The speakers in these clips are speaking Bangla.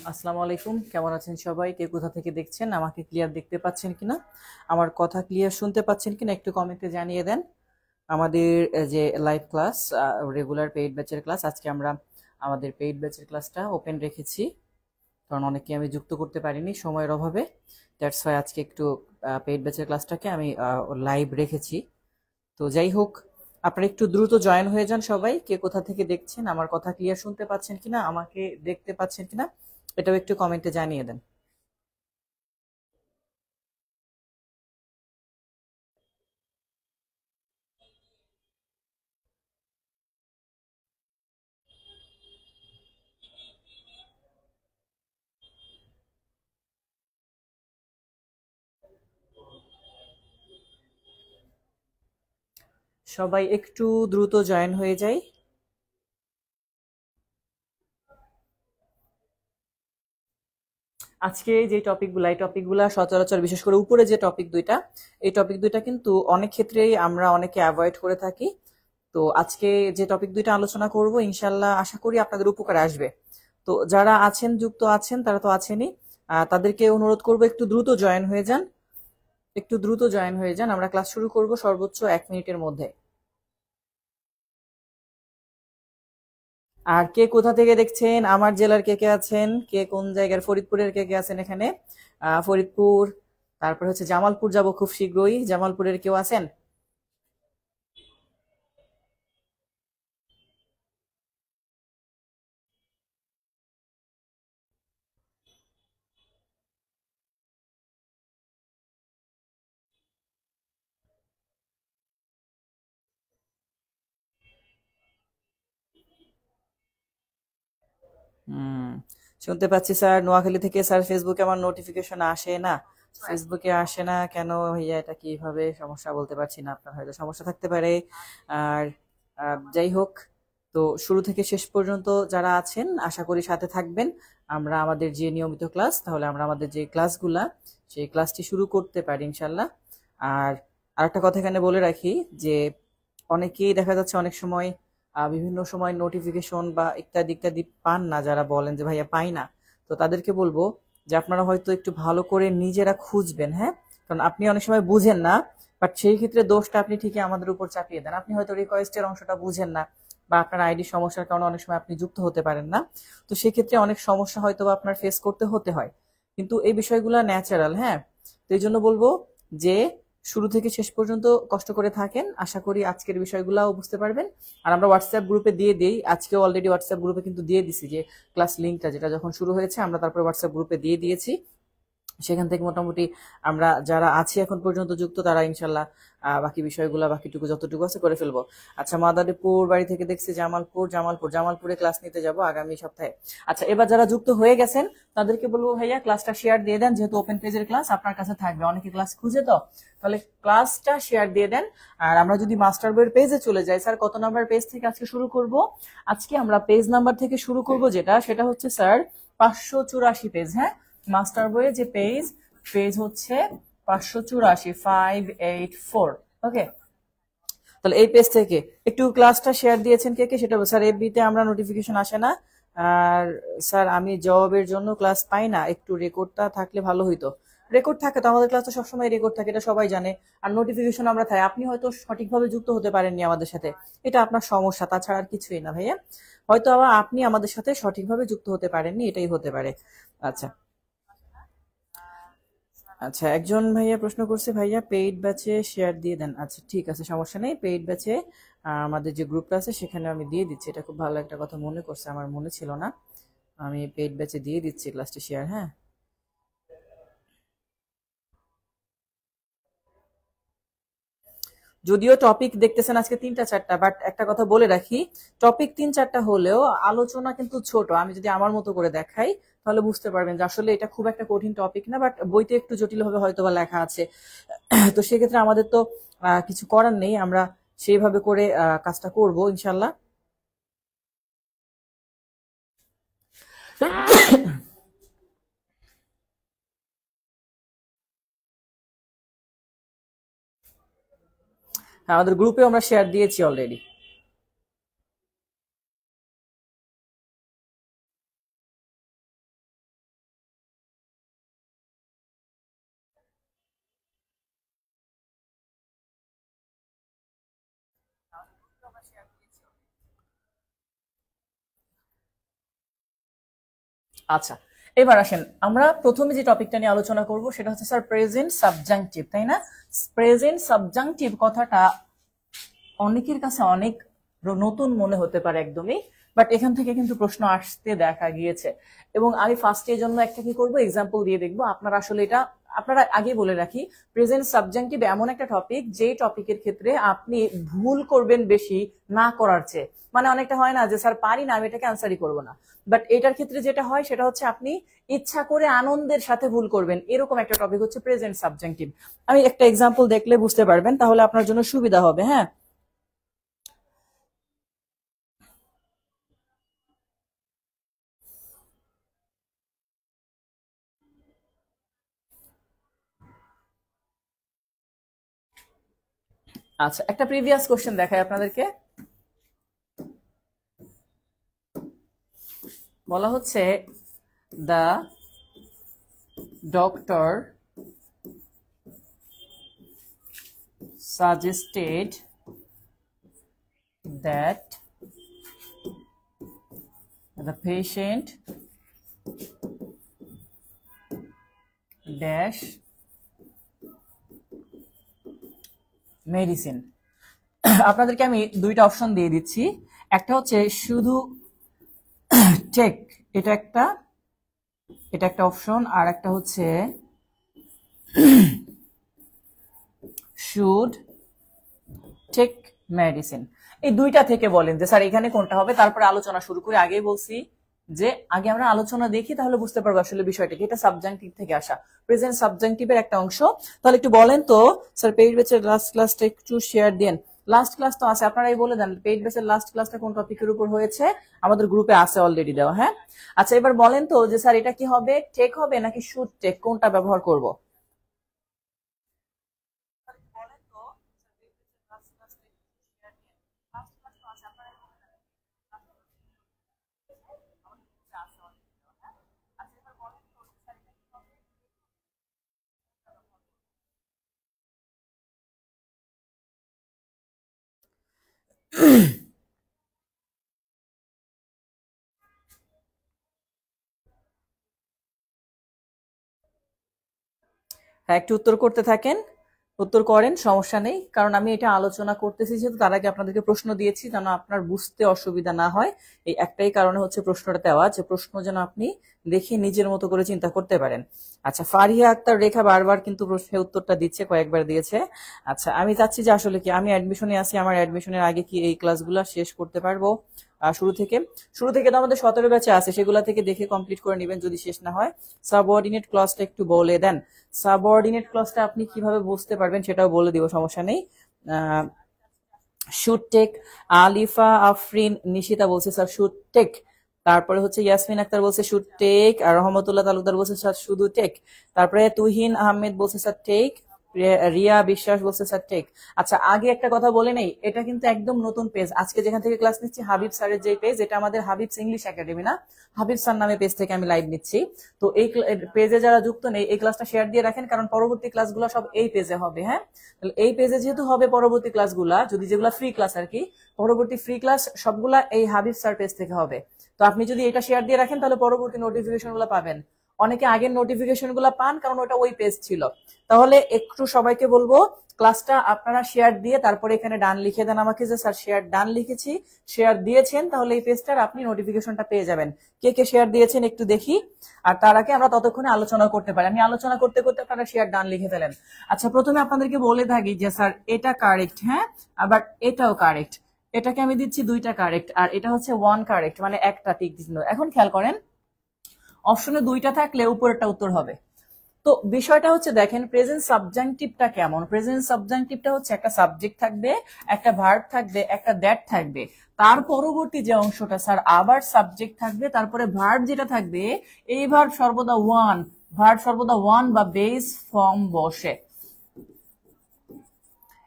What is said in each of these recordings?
আসসালামু আলাইকুম, কেমন আছেন সবাই? কে কোথা থেকে দেখছেন? আমাকে ক্লিয়ার দেখতে পাচ্ছেন কিনা, আমার কথা ক্লিয়ার শুনতে পাচ্ছেন কিনা একটু কমেন্টে জানিয়ে দেন। আমাদের যে লাইভ ক্লাস, রেগুলার পেইড ব্যাচের ক্লাস, আজকে আমরা আমাদের পেইড ব্যাচের ক্লাসটা ওপেন রেখেছি, কারণ অনেকে আমি যুক্ত করতে পারিনি সময়ের অভাবে। দ্যাটস ওয়াই আজকে একটু পেইড ব্যাচের ক্লাসটাকে আমি লাইভ রেখেছি। তো যাই হোক, আপনারা একটু দ্রুত জয়েন হয়ে যান সবাই। কে কোথা থেকে দেখছেন, আমার কথা ক্লিয়ার শুনতে পাচ্ছেন কিনা, আমাকে দেখতে পাচ্ছেন কিনা, এটাও একটু কমেন্টে জানিয়ে দেন। সবাই একটু দ্রুত জয়েন হয়ে যাই। আজকে যে টপিকগুলো, এই টপিকগুলো সচরাচর বিশেষ করে উপরে যে টপিক দুইটা, এই টপিক দুইটা কিন্তু অনেক ক্ষেত্রেই আমরা অনেকে অ্যাভয়েড করে থাকি। তো আজকে যে টপিক দুইটা আলোচনা করব, ইনশাল্লাহ আশা করি আপনাদের উপকারে আসবে। তো যারা আছেন, যুক্ত আছেন, তারা তো আছেনই, তাদেরকে অনুরোধ করব একটু দ্রুত জয়েন হয়ে যান, একটু দ্রুত জয়েন হয়ে যান। আমরা ক্লাস শুরু করব সর্বোচ্চ 1 মিনিটের মধ্যে। আর কে কোথা থেকে দেখছেন, আমার জেলার কে কে আছেন, কে কোন জায়গার, ফরিদপুরের কে কে আছেন এখানে? ফরিদপুর, তারপর হচ্ছে জামালপুর যাব খুব শীঘ্রই, জামালপুরের কেউ আছেন? হুম, শুনতে পাচ্ছি স্যার। নোয়াখালী থেকে স্যার, ফেসবুকে আমার নোটিফিকেশন আসে না। ফেসবুকে আসে না কেন ভাইয়া? এটা কিভাবে সমস্যা বলতে পারছি না, আপনার হয়তো সমস্যা থাকতে পারে। আর যাই হোক, তো শুরু থেকে শেষ পর্যন্ত যারা আছেন আশা করি সাথে থাকবেন। আমরা আমাদের যে নিয়মিত ক্লাস, তাহলে আমরা আমাদের যে ক্লাসগুলা, সেই ক্লাসটি শুরু করতে পারি ইনশাল্লাহ। আর আরেকটা কথা এখানে বলে রাখি যে অনেকেই দেখা যাচ্ছে অনেক সময় বিভিন্ন সময় নোটিফিকেশন বা ইত্যাদি ইত্যাদি পান না, যারা বলেন যে ভাইয়া পাই না। তো তাদেরকে বলবো যে আপনারা হয়তো একটু ভালো করে নিজেরা খুঁজবেন, হ্যাঁ? কারণ আপনি অনেক সময় বুঝেন না, বাট সেই ক্ষেত্রে দোষটা আপনি ঠিকই আমাদের উপর চাপিয়ে দেন। আপনি হয়তো রিকোয়েস্টের অংশটা বুঝেন না, বা আপনার আইডি সমস্যার কারণে অনেক সময় আপনি যুক্ত হতে পারেন না। তো সেক্ষেত্রে অনেক সমস্যা হয়তো বা আপনার ফেস করতে হতে হয়, কিন্তু এই বিষয়গুলো ন্যাচারাল, হ্যাঁ? তো এই জন্য বলবো যে শুরু থেকে শেষ পর্যন্ত কষ্ট করে থাকেন, আশা করি আজকের বিষয়গুলাও বুঝতে পারবেন। আর আমরা হোয়াটসঅ্যাপ গ্রুপে দিয়ে দিই, আজকেও অলরেডি হোয়াটসঅ্যাপ গ্রুপে কিন্তু দিয়ে দিছি যে ক্লাস লিঙ্কটা, যেটা যখন শুরু হয়েছে আমরা তারপরে হোয়াটসঅ্যাপ গ্রুপে দিয়ে দিয়েছি। সেখান থেকে মোটামুটি আমরা যারা আছি এখন পর্যন্ত যুক্ত, তারা ইনশাল্লাহ বাকি বিষয়গুলো, বাকিটুকু যতটুকু আছে করে ফেলবো। আচ্ছা, মাদারীপুর বাড়ি থেকে দেখছি, জামালপুরে ক্লাস নিতে যাব আগামী সপ্তাহে। আচ্ছা, এবার যারা যুক্ত হয়ে গেছেন তাদেরকে বলবো ভাইয়া ক্লাসটা শেয়ার দিয়ে দেন, যেহেতু ওপেন পেজের ক্লাস আপনার কাছে থাকবে, অনেকে ক্লাস খুঁজে, তো তাহলে ক্লাসটা শেয়ার দিয়ে দেন। আর আমরা যদি মাস্টার বইয়ের পেজে চলে যাই, স্যার কত নাম্বার পেজ থেকে আজকে শুরু করব? আজকে আমরা পেজ নাম্বার থেকে শুরু করব, যেটা সেটা হচ্ছে স্যার 584 পেজ, হ্যাঁ? মাস্টার বইয়ে যে পেজ, পেজ হচ্ছে 584, 584। ওকে, তাহলে এই পেজ থেকে একটু ক্লাসটা শেয়ার দিয়েছেন কে কে সেটা স্যার। এফবিতে আমরা নোটিফিকেশন আসে না। আর স্যার আমি জবাবের জন্য ক্লাস পাই না, একটু রেকর্ডটা থাকলে ভালো হইতো। রেকর্ড থাকে তো, আমাদের ক্লাস তো সবসময় রেকর্ড থাকে, এটা সবাই জানে। আর নোটিফিকেশন আমরা থাই, আপনি হয়তো সঠিকভাবে যুক্ত হতে পারেননি আমাদের সাথে, এটা আপনার সমস্যা, তাছাড়া আর কিছুই না ভাইয়া। হয়তো আবার আপনি আমাদের সাথে সঠিকভাবে যুক্ত হতে পারেননি, এটাই হতে পারে। আচ্ছা, আচ্ছা, একজন ভাইয়া প্রশ্ন করছে, ভাইয়া পেইড ব্যাচে শেয়ার দিয়ে দেন। আচ্ছা ঠিক আছে, সমস্যা নেই। পেইড ব্যাচে আমাদের যে গ্রুপটা আছে সেখানে আমি দিয়ে দিচ্ছি। এটা খুব ভালো একটা কথা মনে করছে, আমার মনে ছিল না। আমি পেইড ব্যাচে দিয়ে দিচ্ছি ক্লাসটি শেয়ার, হ্যাঁ? যদিও টপিক দেখতেছেন আজকে 3টা 4টা, বাট একটা কথা বলে রাখি, টপিক 3 4টা হলেও আলোচনা কিন্তু ছোট। আমি যদি আমার মতো করে দেখাই তাহলে বুঝতে পারবেন যে আসলে এটা খুব একটা কঠিন টপিক না, বাট বইতে একটু জটিলভাবে হয়তো বা লেখা আছে। তো সেক্ষেত্রে আমাদের তো কিছু করার নেই, আমরা সেইভাবে করে কাজটা করব ইনশাল্লাহ। আমাদের গ্রুপে আমরা শেয়ার দিয়েছি অলরেডি। আচ্ছা, এবার আসেন আমরা প্রথমে যে টপিকটা নিয়ে আলোচনা করব সেটা হচ্ছে স্যার প্রেজেন্ট সাবজাংটিভ, তাই না? প্রেজেন্ট সাবজাংটিভ কথাটা অনেকের কাছে অনেক নতুন মনে হতে পারে একদমই, বাট এখান থেকে কিন্তু প্রশ্ন আসতে দেখা গিয়েছে। এবং আমি ফার্স্টের জন্য একটা কি করব, এক্সাম্পল দিয়ে দেখবো আপনারা আসলে এটা, আপনারা আগে বলে রাখি, প্রেজেন্ট সাবজাংটিভ এমন একটা টপিক যে টপিকের ক্ষেত্রে আপনি ভুল করবেন বেশি না করার চেয়ে। মানে অনেকটা হয় না যে স্যার পারি না আমি এটাকে আনসারই করবো না, বাট এটার ক্ষেত্রে যেটা হয় সেটা হচ্ছে আপনি ইচ্ছা করে আনন্দের সাথে ভুল করবেন, এরকম একটা টপিক হচ্ছে প্রেজেন্ট সাবজাংটিভ। আমি একটা এক্সাম্পল দেখলে বুঝতে পারবেন, তাহলে আপনার জন্য সুবিধা হবে। হ্যাঁ, আচ্ছা, একটা প্রিভিয়াস কোশ্চেন দেখাই আপনাদেরকে। বলা হচ্ছে the doctor suggested that the patient dash medicine. আপনাদেরকে আমি দুইটা অপশন দিয়ে দিচ্ছি, একটা হচ্ছে শুধু টেক, এটা একটা, এটা একটা অপশন, আর একটা হচ্ছে শুড টেক মেডিসিন। এই দুইটা থেকে বলেন যে স্যার এখানে কোনটা হবে, তারপরে আলোচনা শুরু করে। আগেই বলছি যে আগে আমরা আলোচনা দেখি, তাহলে বুঝতে পারবো আসলে বিষয়টা কি। এটা সাবজাংটিভ থেকে আসা, প্রেজেন্ট সাবজাংটিভের একটা অংশ। তাহলে একটু বলেন তো স্যার, পেইড ব্যাচের লাস্ট ক্লাসটা একটু শেয়ার দেন। লাস্ট ক্লাস তো আছে, আপনারাই বলে দেন পেইড ব্যাচের লাস্ট ক্লাসটা কোন টপিকের উপর হয়েছে, আমাদের গ্রুপে আছে অলরেডি দেওয়া। হ্যাঁ, আচ্ছা, এবার বলেন তো যে স্যার এটা কি হবে, টেক হবে নাকি শুড টেক, কোনটা ব্যবহার করব? হ্যাঁ, একটু উত্তর করতে থাকেন, উত্তর করেন, সমস্যা নেই। কারণ আমি এটা আলোচনা করতেছি যেহেতু, তার আগে আপনাদেরকে প্রশ্ন দিয়েছি যেন আপনার বুঝতে অসুবিধা না হয়। এই একটাই কারণে হচ্ছে প্রশ্নটা দেওয়া, যে প্রশ্ন যেন আপনি দেখে নিজের মতো করে চিন্তা করতে পারেন। আচ্ছা, ফারিয়া আক্তার রেখা বারবার কিন্তু প্রশ্নের উত্তরটা দিচ্ছে, কয়েকবার দিয়েছে। আচ্ছা, আমি চাচ্ছি যে আসলে কি আমি অ্যাডমিশনে আছি, আমার অ্যাডমিশনের আগে কি এই ক্লাসগুলো শেষ করতে পারবো? শুরু থেকে, শুরু থেকে তো আমাদের 17 ব্যাচে আছে, সেগুলা থেকে দেখে কমপ্লিট করে নেবেন যদি শেষ না হয়। সাবঅর্ডিনেট ক্লাসটা একটু বলে দেন। সাবঅর্ডিনেট ক্লাসটা আপনি কিভাবে বুঝতে পারবেন সেটাও বলে দিব, সমস্যা নেই। শুড টেক, আলিফা আফরিন নিশিতা বলছে স্যার শুড টেক। তারপরে হচ্ছে ইয়াসমিন আক্তার বলছে শুড টেক, আর রহমতুল্লাহ তালুকদার বলছে স্যার শুধু টেক। তারপরে তুহিন আহমেদ বলছে স্যার টেক, রিয়া বিশ্বাস বলছে স্যার টেক। আচ্ছা, আগে একটা কথা বলে নেই, এটা কিন্তু একদম নতুন পেজ। আজকে যেখান থেকে ক্লাস নিচ্ছি হাবিব স্যারের যে পেজ, এটা আমাদের হাবিবস ইংলিশ একাডেমি না, হাবিব স্যার নামে পেজ থেকে আমি লাইভ নিচ্ছি। তো এই পেজে যারা যুক্ত নেই, এই ক্লাসটা শেয়ার দিয়ে রাখেন, কারণ পরবর্তী ক্লাসগুলো সব এই পেজে হবে। হ্যাঁ, তাহলে এই পেজে যেহেতু হবে পরবর্তী ক্লাসগুলা, যদি যেগুলা ফ্রি ক্লাস আর কি, পরবর্তী ফ্রি ক্লাস সবগুলা এই হাবিব স্যার পেজ থেকে হবে। তো আপনি যদি এটা শেয়ার দিয়ে রাখেন তাহলে পরবর্তী নোটিফিকেশন গুলো পাবেন। অনেকে আগের নোটিফিকেশন গুলো পান কারণ ওটা ওই পেজ ছিল। তাহলে একটু সবাইকে বলবো ক্লাসটা আপনারা শেয়ার দিয়ে তারপরে এখানে ডান লিখে দেন আমাকে যে স্যার শেয়ার ডান লিখেছি, শেয়ার দিয়েছেন, তাহলে এই পেজটার আপনি নোটিফিকেশনটা পেয়ে যাবেন। কে কে শেয়ার দিয়েছেন একটু দেখি, আর তার আগে আমরা ততক্ষণে আলোচনা করতে পারি। আমি আলোচনা করতে করতে আপনারা শেয়ার ডান লিখে ফেলেন। আচ্ছা, প্রথমে আপনাদেরকে বলে থাকি যে স্যার এটা কারেক্ট, হ্যাঁ, আবার এটাও কারেক্ট। এটাকে আমি দিচ্ছি দুইটা কারেক্ট, আর এটা হচ্ছে ওয়ান কারেক্ট, মানে একটা টিক দিচ্ছি। এখন খেয়াল করেন, অপশনে দুইটা থাকলে উপরেরটা উত্তর হবে। তো বিষয়টা হচ্ছে দেখেন প্রেজেন্ট সাবজাংটিভটা কেমন। প্রেজেন্ট সাবজাংটিভটা হচ্ছে একটা সাবজেক্ট থাকবে, একটা ভার্ব থাকবে, একটা দ্যাট থাকবে, তার পরবর্তী যে অংশটা স্যার আবার সাবজেক্ট থাকবে, তারপরে ভার্ব যেটা থাকবে, এই ভার্ব সর্বদা ওয়ান, ভার্ব সর্বদা ওয়ান বা বেস ফর্ম বসে।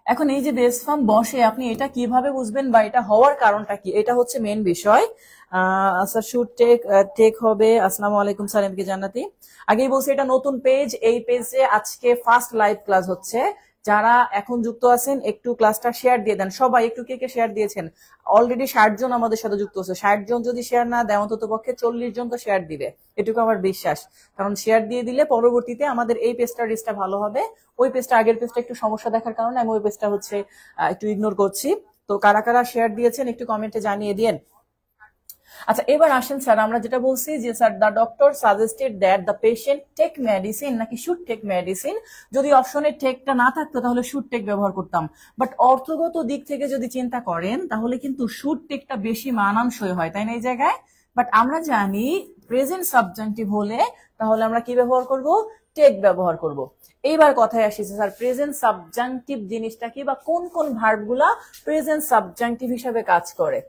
এখন এই যে বেস ফর্ম বসে, আপনি এটা কিভাবে বুঝবেন বা এটা হওয়ার কারণটা কি, এটা হচ্ছে মেন বিষয়। আচ্ছা, শুড টেক, টেক হবে। আসসালামু আলাইকুম সালামকে জান্নাতি। আগেই বলছি এটা নতুন পেজ, এই পেজে আজকে ফার্স্ট লাইভ ক্লাস হচ্ছে। যারা এখন যুক্ত আছেন একটু ক্লাসটা শেয়ার দিয়ে দেন, সবাই একটু কে কে শেয়ার দিয়েছেন। অলরেডি 60 জন আমাদের সাথে যুক্ত আছে, 60 জন যদি শেয়ার না দেয় অন্তত পক্ষে 40 জন তো শেয়ার দিবে, এটুকু আমার বিশ্বাস। কারণ শেয়ার দিয়ে দিলে পরবর্তীতে আমাদের এই পেজটার রিচটা ভালো হবে। ওই পেজটা, আগের পেজটা একটু সমস্যা দেখার কারণে আমি ওই পেজটা হচ্ছে একটু ইগনোর করছি। তো কারা কারা শেয়ার দিয়েছেন একটু কমেন্টে জানিয়ে দিন। আচ্ছা, এবার আসেন স্যার, আমরা যেটা বলছি যে sir the doctor suggested that the patient take medicine নাকি শুড টেক মেডিসিন। যদি অপশনে টেকটা না থাকতো তাহলে শুড টেক ব্যবহার করতাম, বাট অর্থগত দিক থেকে যদি চিন্তা করেন তাহলে কিন্তু শুড টেকটা বেশি মানানসই হয়, তাই না এই জায়গায়। বাট আমরা জানি প্রেজেন্ট সাবজেক্টিভ হলে তাহলে আমরা কি ব্যবহার করব, টেক ব্যবহার করব। এইবার কথায় আসি স্যার প্রেজেন্ট সাবজেক্টিভ জিনিসটা কি, বা কোন কোন ভার্বগুলা প্রেজেন্ট সাবজেক্টিভ হিসাবে কাজ করে।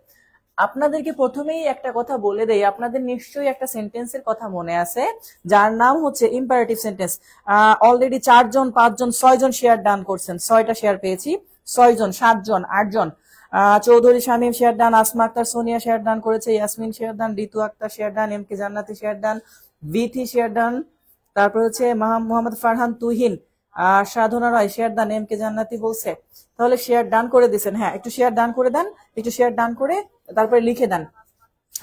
আপনাদেরকে প্রথমেই একটা কথা বলে দেই, আপনাদের নিশ্চয়ই একটা সেন্টেন্সের কথা মনে আছে যার নাম হচ্ছে ইম্পারেটিভ সেন্টেন্স। অলরেডি 4 জন 5 জন 6 জন শেয়ার ডান করছেন, 6টা শেয়ার পেয়েছি। 6 জন 7 জন 8 জন, Chowdhury Shamim share done, Asma Akter Sonia share done করেছে, Yasmin share done, Ritu Akter share done, M K Jannati share done, Bithi share done, তারপর হচ্ছে Mohammad Farhan Tuhin, Sadhana Roy share done, M K Jannati বলছে। তাহলে শেয়ার ডান করে দিচ্ছেন, হ্যাঁ একটু শেয়ার ডান করে দেন, একটু শেয়ার ডান করে তারপরে লিখে দেন।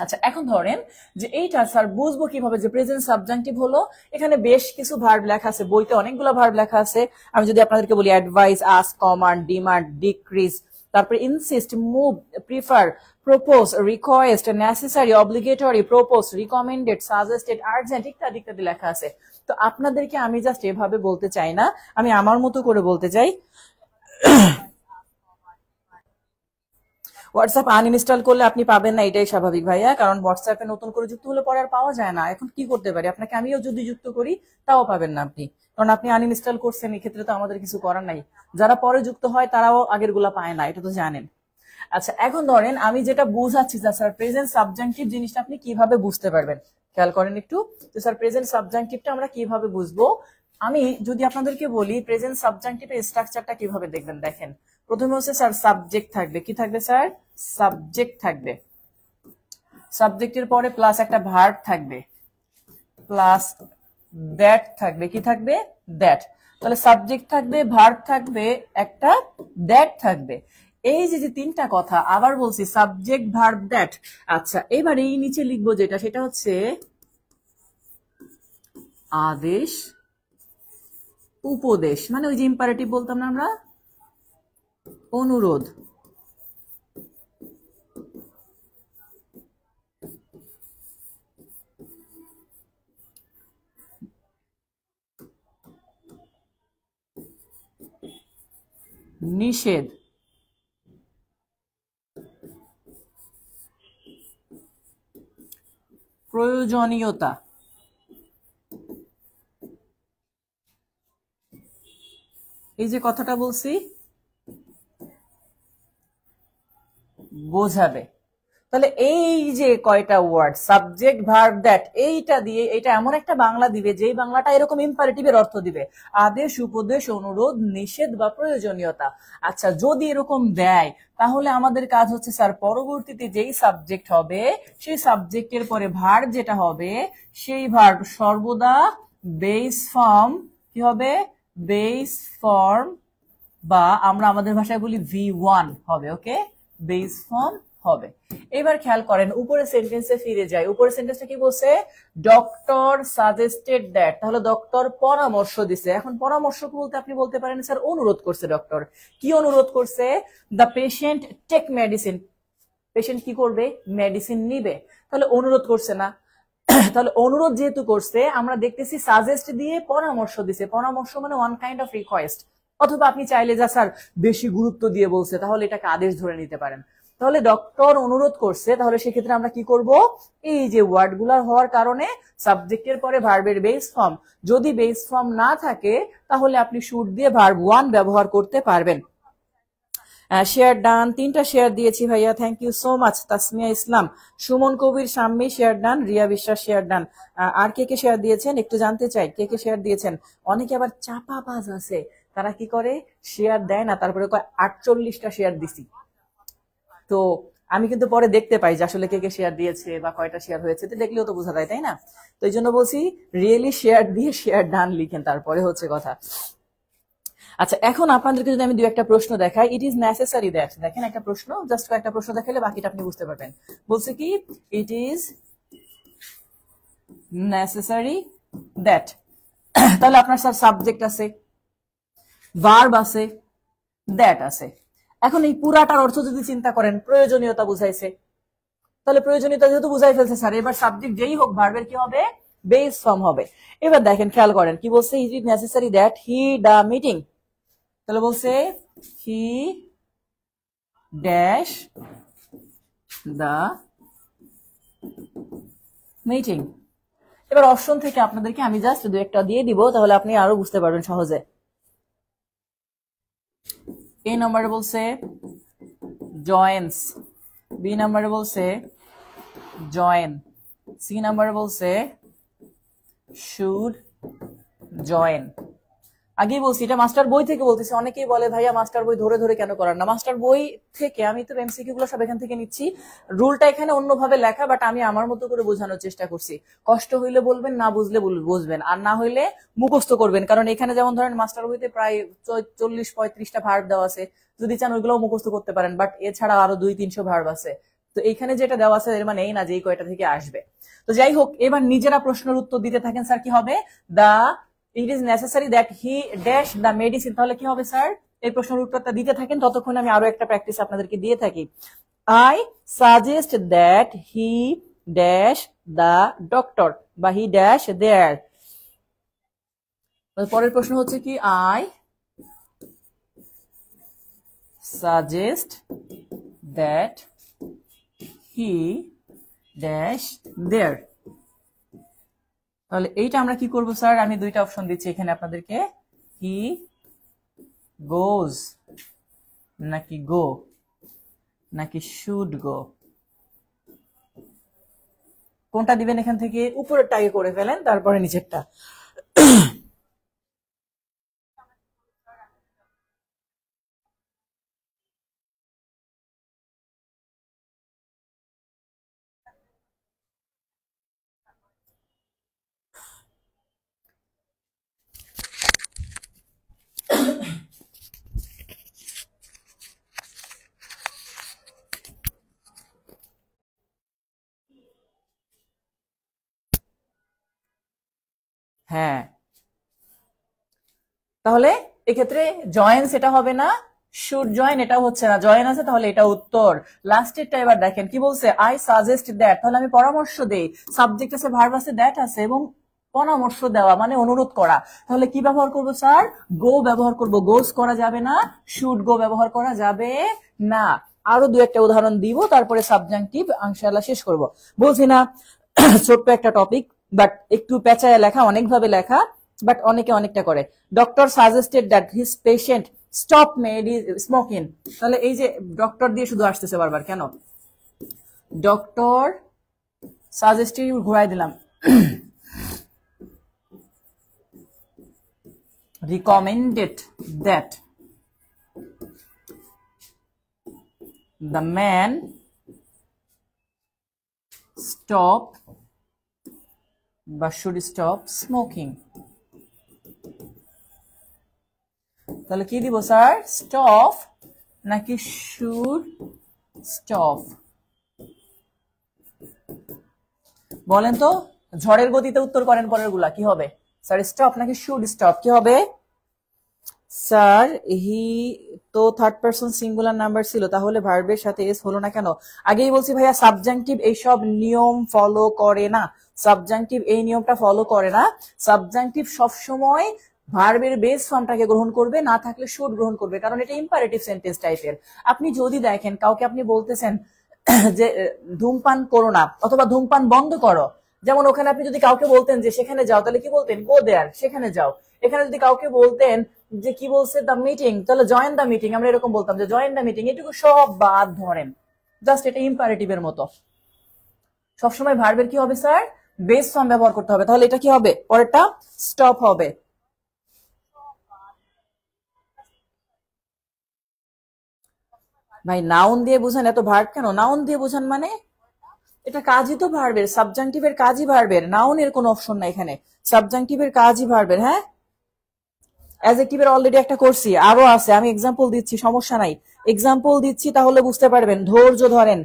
আচ্ছা, এখন ধরেন যে এইটা স্যার বুঝবো কিভাবে যে প্রেজেন্ট সাবজেক্টিভ হলো। এখানে বেশ কিছু ভার্ব লেখা আছে, বইতে অনেকগুলো ভার্ব লেখা আছে। আমি যদি আপনাদেরকে বলি advise, ask, command, demand, decree, তারপরে insist, move, prefer, propose, request, necessary, obligatory, propose, recommended, suggested, urgent ইত্যাদি ইত্যাদি লেখা আছে। তো আপনাদেরকে আমি জাস্ট এভাবে বলতে চাই না, আমি আমার মতো করে বলতে চাই। হোয়াটসঅ্যাপ আনইনস্টল করলে আপনি পাবেন না, এটাই স্বাভাবিক ভাইয়া, কারণ হোয়াটসঅ্যাপে নতুন করে যুক্ত হলে পরে আর পাওয়া যায় না। এখন কি করতে পারি, আপনাকে আমিও যদি যুক্ত করি তাও পাবেন না আপনি, কারণ আপনি আনইনস্টল করছেন। এক্ষেত্রে তো আমাদের কিছু করার নাই, যারা পরে যুক্ত হয় তারাও আগের গুলা পায় না, এটা তো জানেন। আচ্ছা, এখন ধরেন আমি যেটা বুঝাচ্ছি স্যার প্রেজেন্ট সাবজেক্টিভ জিনিসটা আপনি কিভাবে বুঝতে পারবেন, খেয়াল করেন একটু। তো স্যার প্রেজেন্ট সাবজেক্টিভটা আমরা কিভাবে বুঝবো, আমি যদি আপনাদেরকে বলি প্রেজেন্ট সাবজেক্টিভের স্ট্রাকচারটা কিভাবে দেখবেন, দেখেন। প্রথমে হচ্ছে স্যার সাবজেক্ট থাকবে, কি থাকবে স্যার, সাবজেক্ট থাকবে। সাবজেক্টের পরে প্লাস একটা ভার্ব থাকবে, প্লাস দ্যাট থাকবে, কি থাকবে, দ্যাট। তাহলে সাবজেক্ট থাকবে, ভার্ব থাকবে, একটা দ্যাট থাকবে। এই যে যে তিনটা কথা আবার বলছি, সাবজেক্ট, ভার্ব, দ্যাট। আচ্ছা, এবার এই নিচে লিখবো যেটা, সেটা হচ্ছে আদেশ, উপদেশ, মানে ওই যে ইম্পারেটিভ বলতাম না আমরা, অনুরোধ। নিষেধ, প্রয়োজনীয়তা, এই যে কথাটা বলছি বোঝাবে। তাহলে এই যে কয়টা ওয়ার্ড সাবজেক্ট, ভার্ব, দ্যাট, এইটা দিয়ে এটা এমন একটা বাংলা দিবে যেই বাংলাটা এরকম ইম্পারেটিভের অর্থ দিবে, আদেশ, উপদেশ, অনুরোধ, নিষেধ বা প্রয়োজনীয়তা। আচ্ছা, যদি এরকম দেয় তাহলে আমাদের কাজ হচ্ছে স্যার পরবর্তীতে যেই সাবজেক্ট হবে সেই সাবজেক্টের পরে ভার্ব যেটা হবে সেই ভার্ব সর্বদা বেস ফর্ম, কি হবে, বেস ফর্ম, বা আমরা আমাদের ভাষায় বলি V1 হবে, ওকে, বেস ফর্ম হবে। এবার খেয়াল করেন উপরের সেন্টেন্সে ফিরে যায়। উপরের সেন্টেন্সটা কি বলছে, ডক্টর সাজেস্টেড দ্যাট, তাহলে ডক্টর পরামর্শ দিছে। এখন পরামর্শ বলতে আপনি বলতে পারেন স্যার অনুরোধ করছে ডক্টর। কি অনুরোধ করছে, the patient take medicine, patient কি করবে, মেডিসিন নিবে, তাহলে অনুরোধ করছে না। তাহলে অনুরোধ যেহেতু করছে আমরা দেখতেছি সাজেস্ট দিয়ে পরামর্শ দিছে, পরামর্শ মানে ওয়ান কাইন্ড অফ রিকোয়েস্ট। অথবা আপনি চাইলে যা স্যার বেশি গুরুত্ব দিয়ে বলছে তাহলে এটাকে আদেশ ধরে নিতে পারেন। তাহলে ডক্টর অনুরোধ করছে, তাহলে সেক্ষেত্রে আমরা কি করব, এই যে ওয়ার্ড গুলার হওয়ার কারণে সাবজেক্টের পরে ভার্বের বেস ফর্ম, যদি বেস ফর্ম না থাকে তাহলে আপনি শুড দিয়ে ভার্ব 1 ব্যবহার করতে পারবেন। শেয়ার ডান, 3টা শেয়ার দিয়েছি ভাইয়া, thank you so much. Tasmia Islam, Suman Kabir, Shammi share done, Riya Biswas share done. R K K share দিয়েছেন একটু জানতে চাই, কে কে শেয়ার দিয়েছেন। অনেকে আবার চাপাবাজ আছে, তারা কি করে শেয়ার দেয় না, তারপরে 48টা শেয়ার দিছি। তো আমি কিন্তু পরে দেখতে পাই যে আসলে কে কে শেয়ার দিয়েছে বা কয়টা শেয়ার হয়েছে, তো দেখলেও তো বোঝা যায়, তাই না। তো এই জন্য বলছি রিয়েলি শেয়ার দিয়ে শেয়ার ডান লিখেন, তারপরে হচ্ছে কথা। আচ্ছা, এখন আপনাদেরকে যদি আমি দুই একটা প্রশ্ন দেখাই, ইট ইজ নেসেসারি দ্যাট, দেখেন একটা প্রশ্ন, জাস্ট কয়েকটা প্রশ্ন দেখালে বাকিটা আপনি বুঝতে পারবেন। বলছে কি, ইট ইজ নেসেসারি দ্যাট, তাহলে আপনার স্যার সাবজেক্ট আছে, ভার্ব আছে, দ্যাট আছে। এখন এই পুরাটার অর্থ যদি চিন্তা করেন, প্রয়োজনীয়তা বুঝাইছে, তাহলে প্রয়োজনীয়তা যেহেতু বুঝাই ফেলছে স্যার, এবার সাবজেক্ট যেই হোক ভার্বের কি হবে, বেস ফর্ম হবে। এবার দেখেন, খেয়াল করেন কি বলছে, is it necessary that he the meeting, তাহলে বলছে হি ড্যাশ দা মিটিং। এবার অপশন থেকে আপনাদেরকে আমি জাস্ট দু একটা দিয়ে দিব, তাহলে আপনি আরো বুঝতে পারবেন সহজে। এ নম্বরে বলছে জয়েন্স, বি নম্বরে বলছে জয়েন, সি নম্বরে বলছে শুড জয়েন। আগেই বলছি এটা মাস্টার বই থেকে বলতেছি, অনেকেই বলে ভাইয়া মাস্টার বই ধরে ধরে কেন করার না, মাস্টার বই থেকে আমি তো এমসিকিউ গুলো সব এখান থেকে নিচ্ছি, রুলটা এখানে অন্যভাবে লেখা, বাট আমি আমার মতো করে বোঝানোর চেষ্টা করছি। কষ্ট হইলে বলবেন, না বুঝলে বুঝবেন, আর না হইলে মুখস্থ করবেন, কারণ এখানে যেমন ধরেন মাস্টার বইতে প্রায় 40-35টা ভার্ব দেওয়া আছে, যদি চান ওইগুলো মুখস্থ করতে পারেন, বাট এছাড়া আরো 200-300 ভার্ব আছে। তো এইখানে যেটা দেওয়া আছে এর মানে এই না যে এই কয়টা থেকে আসবে। তো যাই হোক, এবার নিজেরা প্রশ্নের উত্তর দিতে থাকেন। স্যার কি হবে, the it is necessary that he dash the medicine, তাহলে কি হবে স্যার, এই প্রশ্নের উত্তরটা দিতে থাকেন, ততক্ষণ আমি আরো একটা প্র্যাকটিস আপনাদেরকে দিয়ে থাকি। I suggest that he dash the doctor, বা হি ড্যাশ দেয়ার। পরের প্রশ্ন হচ্ছে কি, I suggest that he dash there, তাহলে এইটা আমরা কি করব স্যার, আমি দুইটা অপশন দিচ্ছি এখানে আপনাদেরকে, হি গোজ নাকি গো নাকি শুড গো, কোনটা দিবেন এখান থেকে, উপরেরটা আগে করে ফেলেন, তারপরে নিচেরটা। হ্যাঁ, তাহলে এক্ষেত্রে জয়েন সেটা হবে না, শুড জয়েন এটা হচ্ছে না, জয়েন আছে, তাহলে এটা উত্তর। লাস্টেরটা এবার দেখেন কি বলছে, আই সাজেস্ট দ্যাট, তাহলে আমি পরামর্শ দেই, সাবজেক্ট আছে, ভার্ব আছে, দ্যাট আছে, এবং পরামর্শ দেওয়া মানে অনুরোধ করা, তাহলে কি ব্যবহার করব স্যার, গো ব্যবহার করব, গোস করা যাবে না, শুড গো ব্যবহার করা যাবে না। আরো দু একটা উদাহরণ দিব, তারপরে সাবজেক্টিভ ইনশাআল্লাহ শেষ করব। বলছি না ছোট্ট একটা টপিক, বাট একটু পেঁচায় লেখা, অনেকভাবে লেখা, বাট অনেকে অনেকটা করে। Doctor suggested that his patient stop smoking, তাহলে এই যে ডক্টর দিয়ে শুধু আসতেছে বারবার কেন, ডক্টর সাজেস্টেড ঘুরাই দিলাম, recommended that the man stop বা should stop smoking, তাহলে কি দিব স্যার, স্টপ নাকি শুড স্টপ, বলেন তো, ঝড়ের গতিতে উত্তর করেন, পরের গুলা কি হবে স্যার, স্টপ নাকি শুড স্টপ, কি হবে স্যার, হি তো থার্ড পারসন সিঙ্গুলার নাম্বার ছিল, তাহলে ভার্বের সাথে এস হলো না কেন, আগেই বলছি ভাইয়া সাবজাংটিভ এইসব নিয়ম ফলো করে না, সাবজাংটিভ এই নিয়মটা ফলো করে না, সাবজাংটিভ সবসময় ভার্বের বেস ফর্মটাকে গ্রহণ করবে, না থাকলে শুড গ্রহণ করবে, কারণ এটা ইম্পারেটিভ সেন্টেন্স টাইপের। আপনি যদি দেখেন কাউকে আপনি বলতেছেন যে ধূমপান করো না, অথবা ধূমপান বন্ধ করো, যেমন ওখানে আপনি যদি কাউকে বলতেন যে সেখানে যাও, তাহলে কি বলতেন, গো দেয়ার, সেখানে যাও। এখানে যদি কাউকে বলতেন যে কি বলছে, দ্য মিটিং, তাহলে জয়েন দ্য মিটিং, আমরা এরকম বলতাম যে জয়েন দ্য মিটিং, এটুকু সব বাদ ধরেন, জাস্ট এটা ইম্পারেটিভের মতো। সবসময় ভার্বের কি হবে স্যার, বেস ফর্ম ব্যবহার করতে হবে, তাহলে এটা কি হবে, পরেরটা স্টপ হবে। ভাই নাউন দিয়ে বুঝান, এত ভার্ব কেন, নাউন দিয়ে বুঝান মানে, এটা কাজই তো ভার্বের, সাবজাংটিভের কাজই ভার্বের, নাউনের কোনো অপশন নাই এখানে, সাবজাংটিভের কাজই ভার্বের। হ্যাঁ, অ্যাডজেক্টিভের অলরেডি একটা করছি, আরো আছে, আমি এক্সাম্পল দিচ্ছি, সমস্যা নাই, এক্সাম্পল দিচ্ছি তাহলে বুঝতে পারবেন, ধৈর্য ধরেন।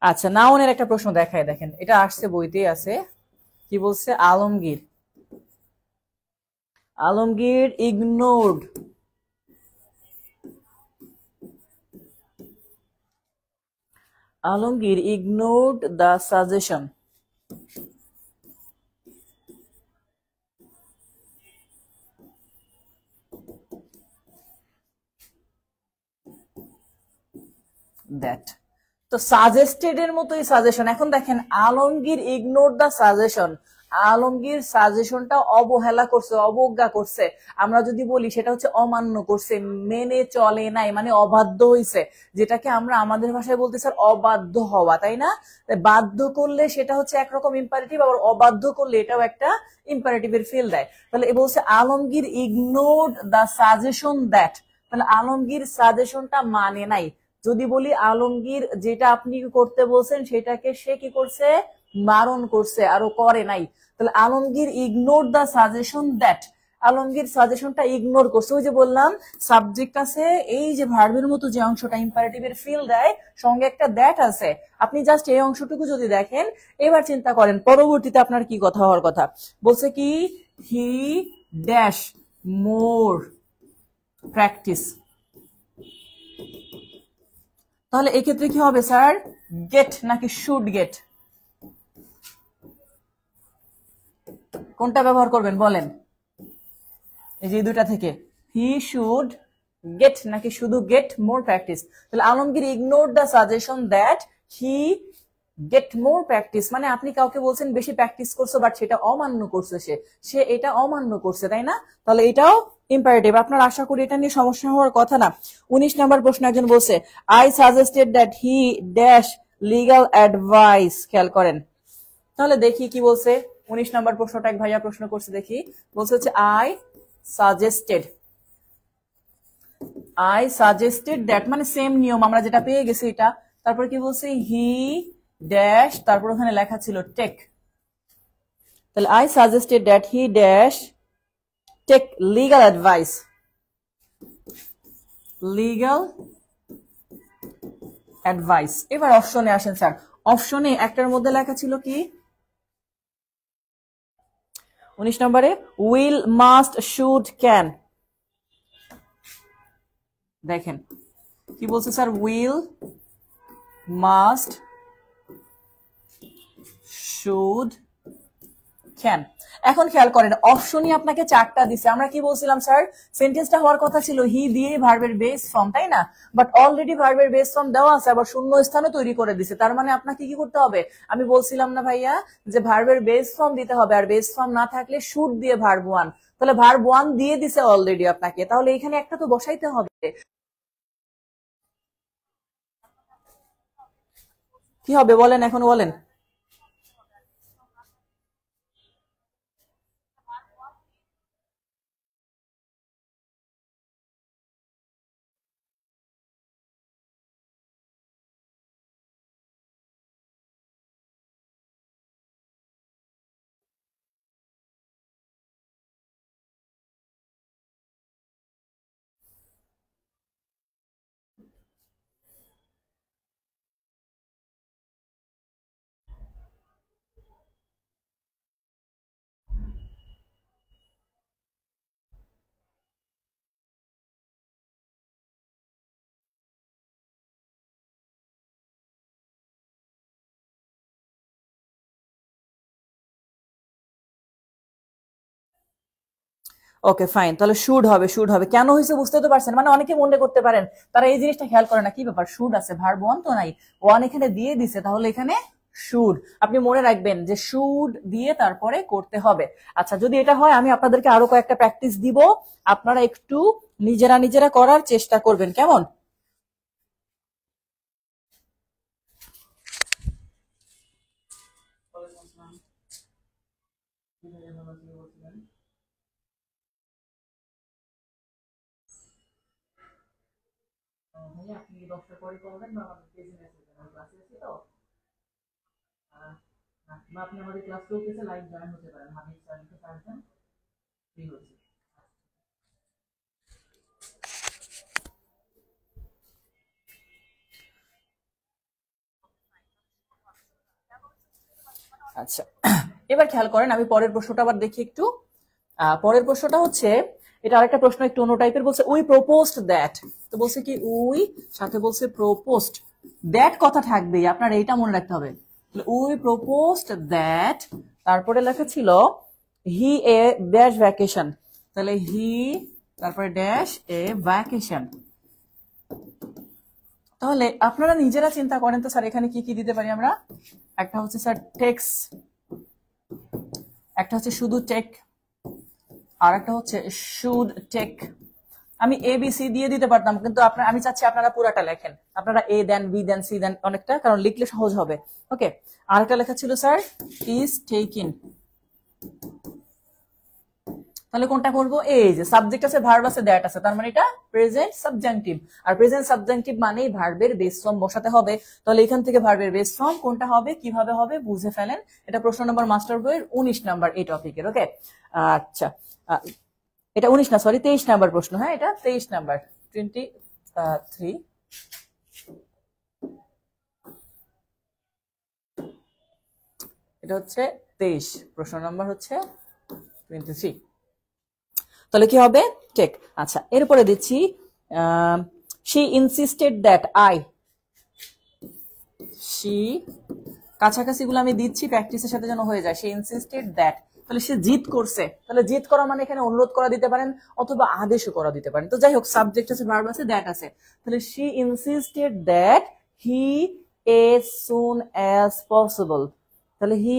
আচ্ছা, নাউনের একটা প্রশ্ন দেখায়, দেখেন এটা আসছে বইতেই আছে, কি বলছে, Alamgir, Alamgir ignored, Alamgir ignored the suggestion. That, তো সাজেস্টেড এর মতোই সাজেশন। এখন দেখেন Alamgir ignore the suggestion, Alamgir সাজেশনটা অবহেলা করছে, অবজ্ঞা করছে, আমরা যদি বলি সেটা হচ্ছে অমান্য করছে, মেনে চলে নাই, মানে অবাধ্য হইছে, যেটাকে আমরা আমাদের ভাষায় বলতে স্যার অবাধ্য হওয়া, তাই না? বাধ্য করলে সেটা হচ্ছে একরকম ইম্পারেটিভ, আবার অবাধ্য করলে এটাও একটা ইম্পারেটিভের ফিল দেয়। তাহলে এ বলছে Alamgir ignore the suggestion that, তাহলে আলমগীর সাজেশনটা মানে নাই। যদি বলি আলমগীর যেটা আপনি করতে বলছেন সেটাকে সে কি করছে, বারণ করছে, আরো করে নাই। তাহলে Alamgir ignore the suggestion that, Alamgir সাজেশনটা ইগনোর করছে। ওই যে বললাম সাবজেক্ট আছে, এই যে ভার্বের মতো যে অংশটা ইম্পারেটিভের ফিল দেয়, সঙ্গে একটা দ্যাট আছে, আপনি জাস্ট এই অংশটুকু যদি দেখেন, এবার চিন্তা করেন পরবর্তীতে আপনার কি কথা হওয়ার কথা। বলছে কি, হি ড্যাশ মোর প্র্যাকটিস, তাহলে এক্ষেত্রে কি হবে স্যার, গেট নাকি শুড গেট, কোনটা ব্যবহার করবেন বলেন? এই যে দুটা থেকে, হি শুড গেট নাকি শুধু গেট মোর প্র্যাকটিস। তাহলে Alamgir ignore the suggestion that he get more practice, মানে আপনি কাউকে বলছেন বেশি প্র্যাকটিস করছো, বাট সেটা অমান্য করছে, সে এটা অমান্য করছে, তাই না? তাহলে এটাও ইম্পারেটিভ। আপনার আশা করি এটা নিয়ে সমস্যা হওয়ার কথা না। 19 নম্বর প্রশ্ন একজন বলছে, I suggested that he dash legal advice, খেয়াল করেন। তাহলে দেখি কি বলছে, 19 নম্বর প্রশ্নটা এক ভাইয়া প্রশ্ন করছে, দেখি বলছে হচ্ছে I suggested, I suggested that মানে সেম নিয়ম আমরা যেটা পেয়ে গেছি এটা, তারপর কি বলছে, হি ড্যাশ, তারপর ওখানে লেখা ছিল টেক, তাহলে I suggested that he dash take legal advice, legal advice. এবার অপশনে আসেন স্যার, অপশনে একটার মধ্যে লেখা ছিল কি, 19 নম্বরে উইল, মাস্ট, শুড, ক্যান, দেখেন কি বলছে sir, will, must, should, can. এখন খেয়াল করেন অপশনই আপনাকে চারটা দিছে, আমরা কি বলছিলাম স্যার, সেন্টেন্সটা হওয়ার কথা ছিল হি দিয়ে ভার্বের বেস ফর্ম, তাই না? বাট অলরেডি ভার্বের বেস ফর্ম দেওয়া আছে, আবার শূন্য স্থানও তৈরি করে দিছে, তার মানে আপনাকে কি করতে হবে, আমি বলছিলাম না ভাইয়া যে ভার্বের বেস ফর্ম দিতে হবে, আর বেস ফর্ম না থাকলে শুড দিয়ে ভার্ব ওয়ান, তাহলে ভার্ব ওয়ান দিয়ে দিছে অলরেডি আপনাকে, তাহলে এখানে একটা তো বসাইতে হবে। কি হবে বলেন, এখন বলেন। ওকে ফাইন, তাহলে শুড হবে, শুড হবে, কেন হয়েছে বুঝতে তো পারছেন, মানে অনেকে মনে করতে পারেন, তারা এই জিনিসটা খেয়াল করে না, কি ব্যাপার শুড আছে, ভার্ব ওয়ান তো নাই, ওয়ান এখানে দিয়ে দিছে, তাহলে এখানে শুড। আপনি মনে রাখবেন যে শুড দিয়ে তারপরে করতে হবে। আচ্ছা, যদি এটা হয় আমি আপনাদেরকে আরো কয়েকটা প্র্যাকটিস দিব, আপনারা একটু নিজেরা নিজেরা করার চেষ্টা করবেন, কেমন? ভাইয়া আপনি 10টার পরে করবেন বা আমাদের পেজে মেসেজ দেবেন, ক্লাসে আছি তো। বা আপনি আমাদের ক্লাস চলতেছে, লাইভ জয়েন হতে পারেন, হামিদ স্যারকে সার্চ দেন, ফ্রি হচ্ছে। আচ্ছা, এবার খেয়াল করেন, আমি পরের প্রশ্নটা আবার দেখি একটু। পরের প্রশ্নটা হচ্ছে, এটা আরেকটা প্রশ্ন একটু অন্য টাইপের, বলছে উই প্রপোজড দ্যাট। তো বলছে কি উই, সাথে বলছে প্রপোজড, দ্যাট কথা থাকবেই, আপনার এইটা মনে রাখতে হবে। উই প্রপোজড দ্যাট, তারপরে লেখা ছিল হি এ ড্যাশ ভ্যাকেশন, তাহলে হি তারপরে ড্যাশ এ ভ্যাকেশন। তাহলে আপনারা নিজেরা চিন্তা করেন তো স্যার এখানে কি কি দিতে পারি আমরা। একটা হচ্ছে স্যার টেক্স, একটা হচ্ছে শুধু টেক, আর একটা হচ্ছে শুড টেক। আমি এ বি সি দিয়ে দিতে পারতাম, কিন্তু আপনার আমি চাচ্ছি আপনারা পুরাটা লেখেন, আপনারা এ দেন, বি দেন, সি দেন, অনেকটা, কারণ লিখলে সহজ হবে। ওকে, আরেকটা লেখা ছিল স্যার ইজ টেকিং। তাহলে কোনটা করবো? এই যে সাবজেক্ট আছে, ভার্ব আছে, দ্যাট আছে, তার মানে এটা প্রেজেন্ট সাবজেক্টিভ। আর প্রেজেন্ট সাবজেক্টিভ মানেই ভার্বের বেস ফর্ম বসাতে হবে। তাহলে এখান থেকে ভার্বের বেস ফর্ম কোনটা হবে, কিভাবে হবে বুঝে ফেলেন। এটা প্রশ্ন নম্বর মাস্টার বইয়ের 19 নাম্বার এই টপিকের। ওকে, আচ্ছা, এটা 19 না, সরি 23 নাম্বার প্রশ্ন। হ্যাঁ, এটা 23 নাম্বার, 23। এটা হচ্ছে 23, প্রশ্ন নাম্বার হচ্ছে 23। তাহলে কি হবে? টেক। আচ্ছা, এরপরে দিচ্ছি she insisted that I. She, কাছাকাছি গুলো আমি দিচ্ছি প্র্যাকটিসের সাথে যেন হয়ে যায়। শি ইনসিস্টেড দ্যাট, তাহলে সে জিদ করছে। তাহলে জিদ করা মানে এখানে অনুরোধ করা দিতে পারেন, অথবা আদেশও করা দিতে পারেন। তো যাই হোক, সাবজেক্ট আছে, ভার্ব আছে, দ্যাট আছে। তাহলে she insisted that he as soon as possible. তাহলে হি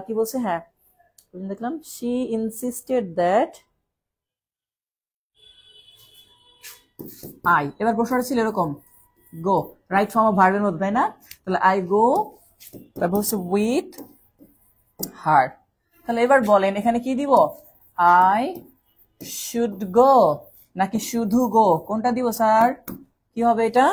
কি বলছে? হ্যাঁ, দেখলাম শি ইনসিস্টেড দ্যাট আই। এবার প্রশ্নটা ছিল এরকম, গো, রাইট ফর্ম অফ ভার্বের মধ্যে, তাই না? তাহলে আই গো, তারপর হচ্ছে উইথ হার। তাহলে এবার বলেন এখানে কি দিব? আই শুড গো নাকি শুধু গো, কোনটা দিব স্যার? কি হবে এটা?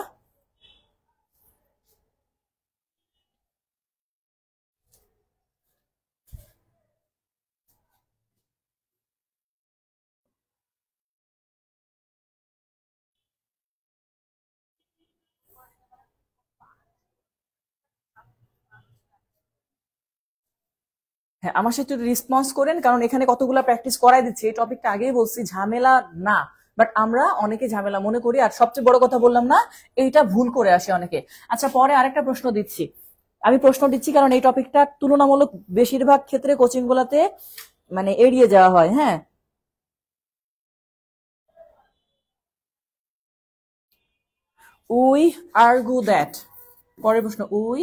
হ্যাঁ, আমার সাথে একটু রেসপন্স করেন, কারণ এখানে কতগুলা প্র্যাকটিস করাই দিচ্ছি। এই টপিকটা আগেই বলছি ঝামেলা না, বাট আমরা অনেকে ঝামেলা মনে করি। আর সবচেয়ে বড় কথা বললাম না, এইটা ভুল করে আসে অনেকে। আচ্ছা, পরে আরেকটা প্রশ্ন দিচ্ছি, আমি প্রশ্ন দিচ্ছি কারণ এই টপিকটা তুলনামূলক বেশিরভাগ ক্ষেত্রে কোচিং গুলাতে মানে এড়িয়ে যাওয়া হয়। হ্যাঁ, উই আর্গু দ্যাট। পরের প্রশ্ন, we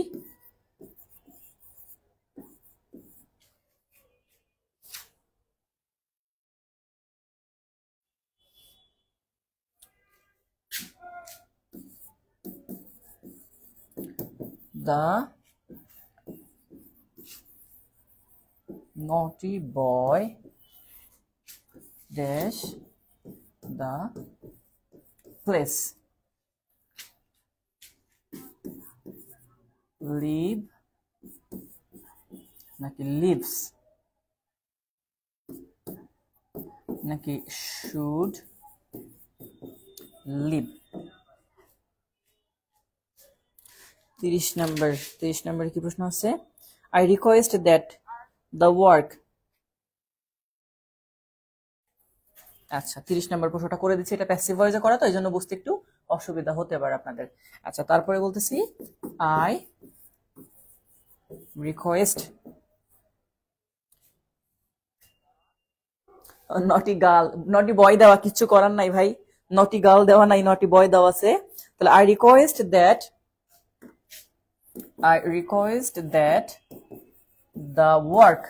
the naughty boy dash the place live নাকি lives নাকি should live? 30 নাম্বার কি প্রশ্ন আছে? I request that the work। আচ্ছা, 30 নাম্বার প্রশ্নটা করে দিচ্ছি, এটা প্যাসিভ ভয়েসে করা, তো এই জন্য বুঝতে একটু অসুবিধা হতে পারে আপনাদের। আচ্ছা, তারপরে বলতেছি I request নটি গার্ল, নটি বয় দেওয়া, কিচ্ছু করার নাই ভাই, নটি গার্ল দেওয়া নাই, নটি বয় দেওয়া আছে। তাহলে I request that I request that the work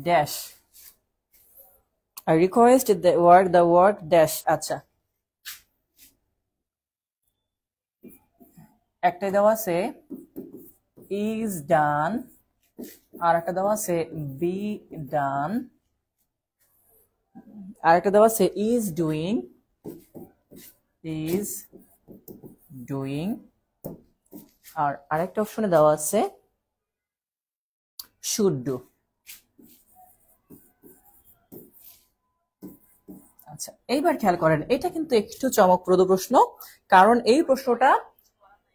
dash. I request the work dash. আচ্ছা, একটা দেওয়া আছে is done, আর একটা দেওয়া আছে be done, আর একটা দেওয়া আছে is doing, আর আরেকটা অপশনে দেওয়া আছে should do। আচ্ছা, এইবার খেয়াল করেন, এটা কিন্তু একটু চমকপ্রদ প্রশ্ন, কারণ এই প্রশ্নটা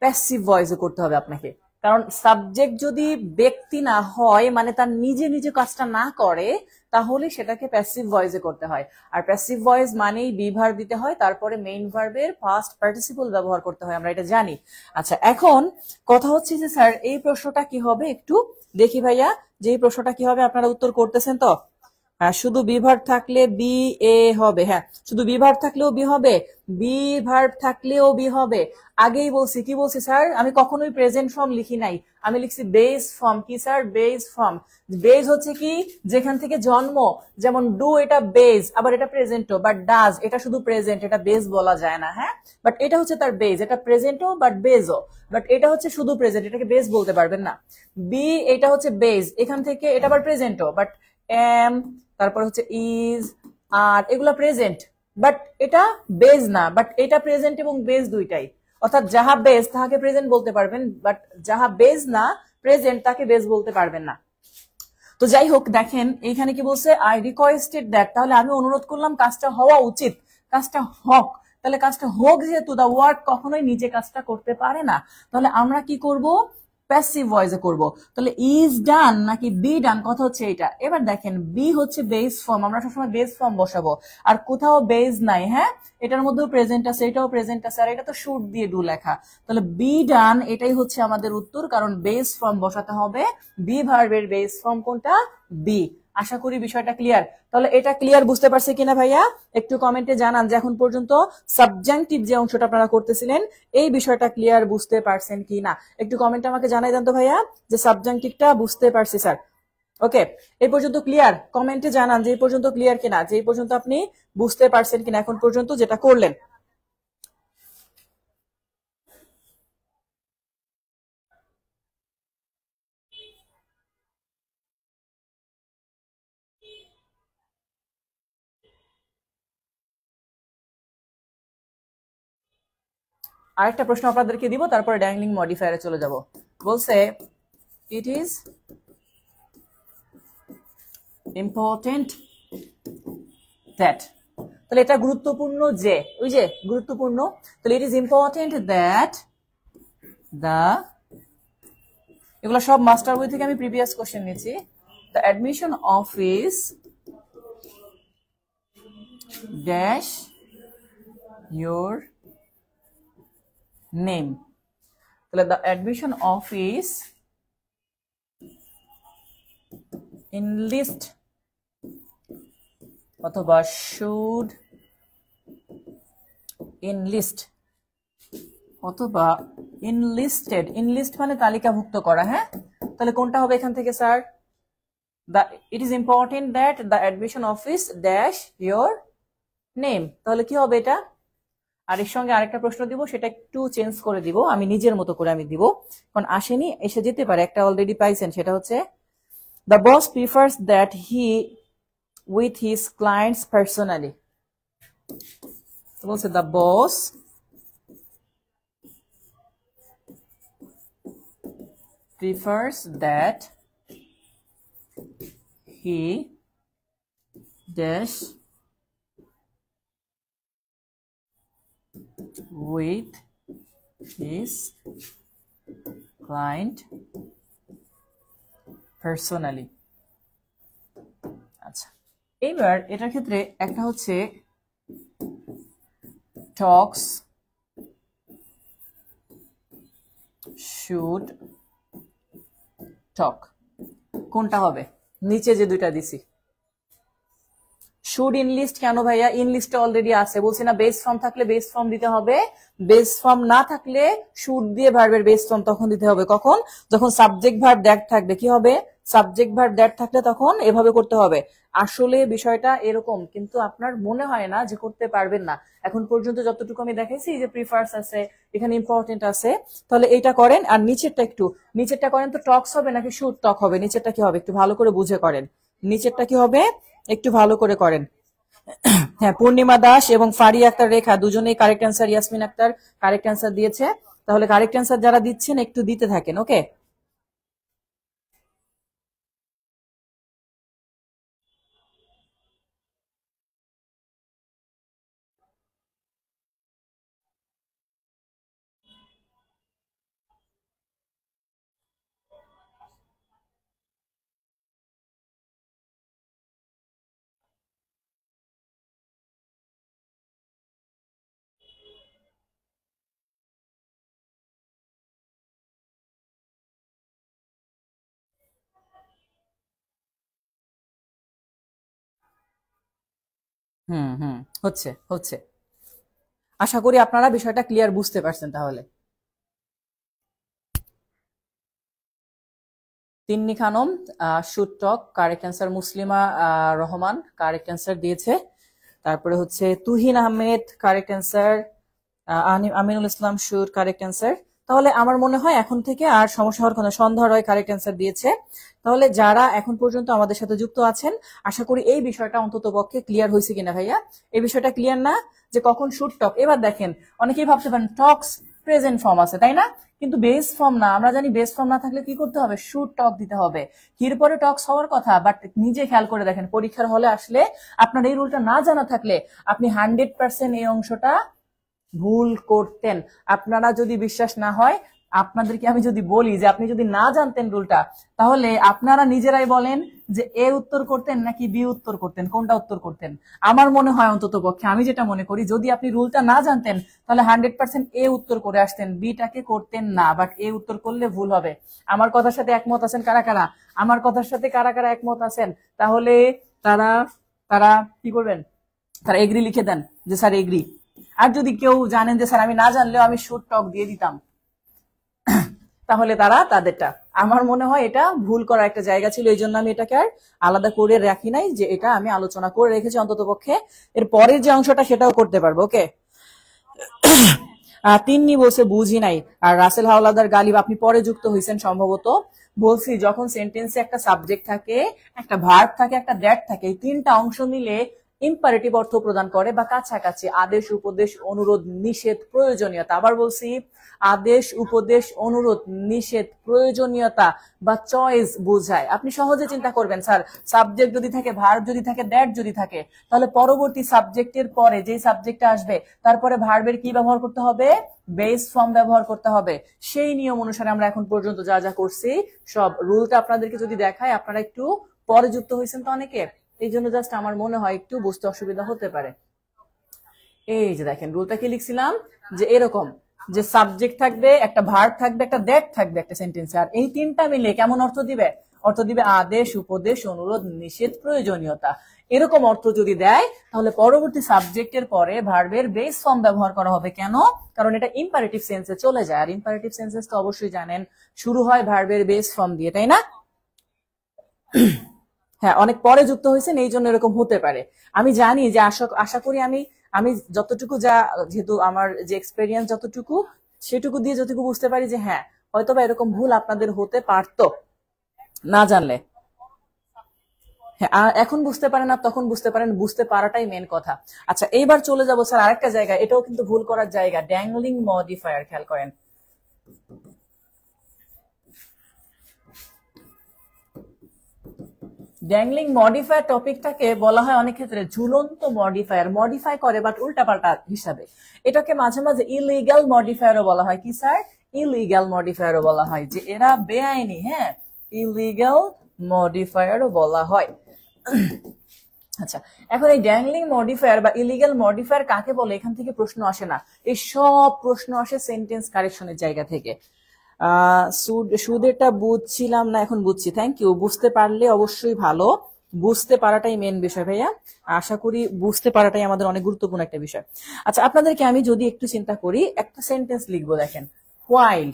প্যাসিভ ভয়েসে করতে হবে আপনাকে। কারণ সাবজেক্ট যদি ব্যক্তি না হয়, মানে তার নিজে নিজে কাজটা না করে, তাহলে সেটাকে প্যাসিভ ভয়েসে করতে হয়। আর প্যাসিভ ভয়েস মানেই বি ভার্ব দিতে হয়, তারপরে মেইন ভার্বের ফার্স্ট পার্টিসিপল ব্যবহার করতে হয়, আমরা এটা জানি। আচ্ছা, এখন কথা হচ্ছে যে স্যার এই প্রশ্নটা কি হবে, একটু দেখি ভাইয়া যে এই প্রশ্নটা কি হবে, আপনারা উত্তর করতেছেন তো? হ্যাঁ, শুধু বি ভার্ব থাকলে বি এ হবে। হ্যাঁ, শুধু বি ভার্ব থাকলেও বি হবে, বি ভার্ব থাকলেও বি হবে। আগেই বলছি, কি বলছি স্যার, আমি কখনোই প্রেজেন্ট ফর্ম লিখি নাই, আমি লিখছি বেস ফর্ম। কি স্যার? Base form. বেস হচ্ছে কি, যেখান থেকে জন্ম, যেমন ডু এটা বেস, আবার এটা প্রেজেন্টও, বাট ডাজ এটা শুধু প্রেজেন্ট, এটা বেস বলা যায় না। হ্যাঁ, বাট এটা হচ্ছে তার বেস, এটা প্রেজেন্টও বাট বেসও, বাট এটা হচ্ছে শুধু প্রেজেন্ট, এটাকে বেস বলতে পারবেন না। বি এটা হচ্ছে বেস, এখান থেকে এটা আবার প্রেজেন্টও, বাট এম, তারপর হচ্ছে ইজ, আর এগুলা প্রেজেন্ট, বাট এটা বেজ না, বাট এটা প্রেজেন্ট এবং বেজ দুইটাই। অর্থাৎ যাহা বেজ তাহাকে প্রেজেন্ট বলতে পারবেন, বাট যাহা বেজ না প্রেজেন্ট তাকে বেজ বলতে পারবেন না। তো যাই হোক, দেখেন এইখানে কি বলছে, আই রিকোয়েস্টেড দ্যাট, তাহলে আমি অনুরোধ করলাম কাজটা হওয়া উচিত, কাজটা হোক। তাহলে কাজটা হোক যেহেতু, দা ওয়ার্ক কখনোই নিজে কাজটা করতে পারে না, তাহলে আমরা কি করব, প্যাসিভ ভয়েসে করব। তাহলে ইজ ডান নাকি বি ডান, কথা হচ্ছে এটা। এবার দেখেন বি হচ্ছে বেস ফর্ম, আমরা সবসময় বেস ফর্ম বসাবো, আর কোথাও বেস নাই। হ্যাঁ, এটার মধ্যেও প্রেজেন্ট আছে, এটাও প্রেজেন্ট আছে, আর এটা তো শুড দিয়ে ডু লেখা। তাহলে বি ডান এটাই হচ্ছে আমাদের উত্তর, কারণ বেস ফর্ম বসাতে হবে। বি ভার্বের বেস ফর্ম কোনটা? বি। আশা করি বিষয়টা ক্লিয়ার। তাহলে এটা ক্লিয়ার বুঝতে পারছে কিনা ভাইয়া, একটু কমেন্টে জানান যে এখন পর্যন্ত সাবজেক্টিভ যে অংশটা আপনারা করতেছিলেন এই বিষয়টা ক্লিয়ার বুঝতে পারছেন কিনা, একটু কমেন্টে আমাকে জানাই দেন তো ভাইয়া যে সাবজেক্টিভটা বুঝতে পারছি স্যার। ওকে, এই পর্যন্ত ক্লিয়ার? কমেন্টে জানান যে এই পর্যন্ত ক্লিয়ার কিনা, যে এই পর্যন্ত আপনি বুঝতে পারছেন কিনা এখন পর্যন্ত যেটা করলেন। আরেকটা প্রশ্ন আপনাদেরকে দিব, তারপরে ড্যাংলিং মডিফায়ারে চলে যাব। বলছে ইট ইজ ইম্পর্টেন্ট দ্যাট, তাহলে এটা গুরুত্বপূর্ণ যে, ওই যে গুরুত্বপূর্ণ, তাহলে it is important that the, এগুলো সব মাস্টার বই থেকে আমি প্রিভিয়াস কোশ্চেন নিয়েছি। The admission office dash your name, তাহলে দ্য অ্যাডমিশন অফিস ইনলিস্ট অথবা শুড ইনলিস্ট অথবা ইনলিস্টেড, ইনলিস্ট মানে তালিকাভুক্ত করা। হ্যাঁ, তাহলে কোনটা হবে এখান থেকে sir? It is important that the admission office dash your name, তাহলে কি হবে এটা? আর এর সঙ্গে আরেকটা প্রশ্ন দিব, সেটা একটু চেঞ্জ করে দিব, আমি নিজের মতো করে আমি দিব, কারণ আসেনি, এসে যেতে পারে, একটা অলরেডি পাইছেন, সেটা হচ্ছে the boss prefers that he with his clients personally, বলছে the boss prefers that he dash with his client personally। আচ্ছা, এইবার এটার ক্ষেত্রে একটা হচ্ছে talks should talk, কোনটা হবে? নিচে যে দুইটা দিছি, শুড ইনলিস্ট কেন ভাইয়া? ইনলিস্টে অলরেডি আছে, বলছি না বেস ফর্ম থাকলে বেস ফর্ম দিতে হবে, বেস ফর্ম না থাকলে শুড দিয়ে ভার্বের বেস ফর্ম তখন দিতে হবে কখন? যখন সাবজেক্ট ভার্ব দ্যাট থাকবে। কি হবে? সাবজেক্ট ভার্ব দ্যাট থাকলে তখন এভাবে করতে হবে। আসলে বিষয়টা এরকম, কিন্তু আপনার মনে হয় না যে করতে পারবেন না। এখন পর্যন্ত যতটুকু আমি দেখাইছি যে প্রিফার্স আছে, এখানে ইম্পর্টেন্ট আছে, তাহলে এইটা করেন। আর নিচেরটা করেন তো টক্স হবে নাকি শুড টক হবে? নিচেরটা কি হবে একটু ভালো করে বুঝে করেন। নিচেরটা কি হবে একটু ভালো করে করেন। হ্যাঁ, পূর্ণিমা দাস এবং ফারিয়া আক্তার রেখা দুজনেই correct answer, Yasmin Akter correct answer দিয়েছে। তাহলে কারেক্ট অ্যান্সার যারা দিচ্ছেন একটু দিতে থাকেন, ওকে? হুম হুম, হচ্ছে হচ্ছে। আশা করি আপনারা বিষয়টা ক্লিয়ার বুঝতে পারছেন। তাহলে Tinni Khanam should talk correct answer, Muslima Rahman correct answer দিয়েছে। তারপরে হচ্ছে Tuhin Ahmed correct answer, Aminul Islam should correct answer. তাহলে আমার মনে হয় এখন থেকে আর সমস্যা হওয়ার কোনো, সন্ধ্যা রয় কারেক্ট অ্যান্সার দিয়েছে। তাহলে যারা এখন পর্যন্ত আমাদের সাথে যুক্ত আছেন, আশা করি এই বিষয়টা অন্তত পক্ষে ক্লিয়ার হয়েছে কিনা ভাইয়া? এই বিষয়টা ক্লিয়ার না যে কখন শুড টক? এবার দেখেন, অনেকেই ভাবতে পারেন টক্স প্রেজেন্ট ফর্ম আছে, তাই না? কিন্তু বেস ফর্ম না। আমরা জানি বেস ফর্ম না থাকলে কি করতে হবে? শুড টক দিতে হবে। হির পরে টক্স হওয়ার কথা, বাট নিজে খেয়াল করে দেখেন পরীক্ষার হলে আসলে আপনার এই রুলটা না জানা থাকলে আপনি 100% এই অংশটা ভুল করতেন। আপনারা যদি বিশ্বাস না হয়, আপনাদেরকে আমি যদি বলি যে আপনি যদি না জানতেন রুলটা, তাহলে আপনারা নিজেরাই বলেন যে এ উত্তর করতেন নাকি বি উত্তর করতেন, কোনটা উত্তর করতেন? আমার মনে হয় অন্তত পক্ষে, আমি যেটা মনে করি, যদি আপনি রুলটা না জানতেন তাহলে 100% এ উত্তর করে আসতেন, বিটাকে করতেন না। বাট এ উত্তর করলে ভুল হবে। আমার কথার সাথে একমত আছেন কারা কারা? আমার কথার সাথে কারা কারা একমত আছেন? তাহলে তারা তারা কি করবেন? তারা এগ্রি লিখে দেন যে স্যার এগ্রি। আর যদি কেউ জানেন যে স্যার আমি না জানলেও আমি শুড টক দিয়ে দিতাম, তাহলে তারা তাদেরটা। আমার মনে হয় এটা ভুল করার একটা জায়গা ছিল, এই জন্য আমি এটাকে আর আলাদা করে রাখি নাই, যে এটা আমি আলোচনা করে রেখেছি অন্তত পক্ষে। এর পরের যে অংশটা সেটাও করতে পারবো, ওকে? তিন্নি বলছে বুঝি নাই। আর রাসেল হাওলাদার গালিব, আপনি পরে যুক্ত হয়েছেন সম্ভবত। বলছি যখন সেন্টেন্সে একটা সাবজেক্ট থাকে, একটা ভার্ব থাকে, একটা দ্যাট থাকে, এই তিনটা অংশ মিলে ইম্পারেটিভ অর্থ প্রদান করে বা কাছাকাছি। আদেশ, উপদেশ, অনুরোধ, নিষেধ, প্রয়োজনীয়তা। আবার বলছি, আদেশ, উপদেশ, অনুরোধ, নিষেধ, প্রয়োজনীয়তা বা চয়েস বোঝায়। আপনি সহজে চিন্তা করবেন, স্যার সাবজেক্ট যদি থাকে, ভার্ব যদি থাকে, দ্যাট যদি থাকে, তাহলে পরবর্তী সাবজেক্টের পরে যে সাবজেক্টটা আসবে তারপরে ভার্বের কি ব্যবহার করতে হবে? বেস ফর্ম ব্যবহার করতে হবে। সেই নিয়ম অনুসারে আমরা এখন পর্যন্ত যা যা করছি, সব রুলটা আপনাদেরকে যদি দেখায়, আপনারা একটু পরে যুক্ত হয়েছেন তো অনেকে, এই জন্য জাস্ট আমার মনে হয় একটু বুঝতে অসুবিধা হতে পারে। এই যে দেখেন রুলটা কি লিখছিলাম, যে এরকম যে সাবজেক্ট থাকবে, একটা ভার্ব থাকবে, একটা দ্যাট থাকবে একটা সেন্টেন্সে, আর এই তিনটা মিলে কেমন অর্থ দিবে? অর্থ দিবে আদেশ, উপদেশ, অনুরোধ, নিষেধ, প্রয়োজনীয়তা। এরকম অর্থ যদি দেয়, তাহলে পরবর্তী সাবজেক্টের পরে ভার্বের বেস ফর্ম ব্যবহার করা হবে। কেন? কারণ এটা ইম্পারেটিভ সেন্সে চলে যায়, আর ইম্পারেটিভ সেন্সেস তো অবশ্যই জানেন শুরু হয় ভার্বের বেস ফর্ম দিয়ে, তাই না? হ্যাঁ, অনেক পরে যুক্ত হয়েছেন, এই জন্য এরকম হতে পারে। আমি জানি যে আশা করি আমি আমি যতটুকু যা, যেহেতু আমার যে এক্সপেরিয়েন্স যতটুকু, সেটুকু দিয়ে যতটুকু বুঝতে পারি যে হ্যাঁ, হয়তোবা এরকম ভুল আপনাদের হতে পারতো না জানলে। হ্যাঁ, আর এখন বুঝতে পারেন না, তখন বুঝতে পারেন, বুঝতে পারাটাই মেন কথা। আচ্ছা, এইবার চলে যাবো স্যার আরেকটা জায়গা, এটাও কিন্তু ভুল করার জায়গা, ড্যাংলিং মডিফায়ার। খেয়াল করেন, ড্যাংলিং মডিফায়ার টপিকটাকে বলা হয় অনেক ক্ষেত্রে ঝুলন্ত মডিফায়ার। মডিফাই করে বাট উল্টাপাল্টা হিসাবে। এটাকে মাঝে মাঝে ইলিগাল মডিফায়ারও বলা হয়। কি স্যার? ইলিগাল মডিফায়ারও বলা হয়, যে এরা বেআইনি। হ্যাঁ, ইলিগাল মডিফায়ারও বলা হয়। আচ্ছা, এখন এই ড্যাংলিং মডিফায়ার বা ইলিগাল মডিফায়ার কাকে বলে, এখান থেকে প্রশ্ন আসে না। এই সব প্রশ্ন আসে সেন্টেন্স কারেকশনের জায়গা থেকে। সুদেরটা বুঝছিলাম না, এখন বুঝছি, থ্যাংক ইউ। বুঝতে পারলে অবশ্যই ভালো, বুঝতে পারাটাই মেন বিষয় ভাইয়া। আশা করি বুঝতে পারাটাই আমাদের অনেক গুরুত্বপূর্ণ একটা বিষয়। আচ্ছা, আপনাদেরকে আমি যদি একটু চিন্তা করি, একটা সেন্টেন্স লিখবো, দেখেন হোয়াইল,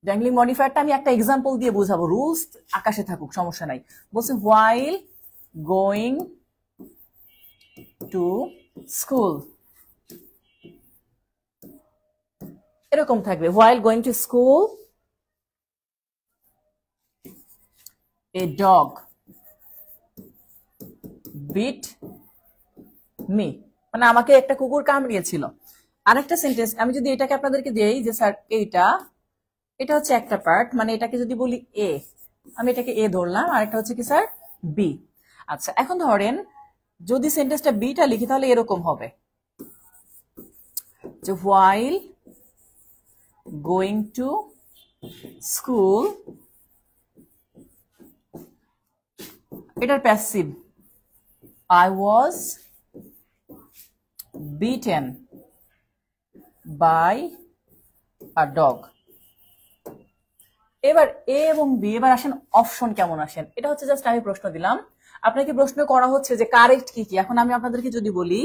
ড্যাংলিং মডিফায়ারটা আমি একটা এক্সাম্পল দিয়ে বুঝাবো, রুলস আকাশে থাকুক সমস্যা নাই। বলছে হোয়াইল গোয়িং টু স্কুল, এরকম থাকবে, while going to school a dog bit me, মানে আমাকে একটা কুকুর কামড়িয়েছিল। আরেকটা সেন্টেন্স আমি যদি এটাকে আপনাদেরকে দেই যে স্যার এটা হচ্ছে একটা পার্ট, মানে এটাকে যদি বলি এ, আমি এটাকে এ ধরলাম, আর একটা হচ্ছে কি স্যার বি। আচ্ছা, এখন ধরেন যদি সেন্টেন্সটা বিটা লিখি তাহলে এরকম হবে যে হোয়াইল গোয়িং টু স্কুল, এটার passive I was beaten by a dog। এবার এ এবং বি, এবার আসেন অপশন কেমন আসেন, এটা হচ্ছে জাস্ট আমি প্রশ্ন দিলাম, আপনাকে প্রশ্ন করা হচ্ছে যে কারেক্ট কি কি। এখন আমি আপনাদেরকে যদি বলি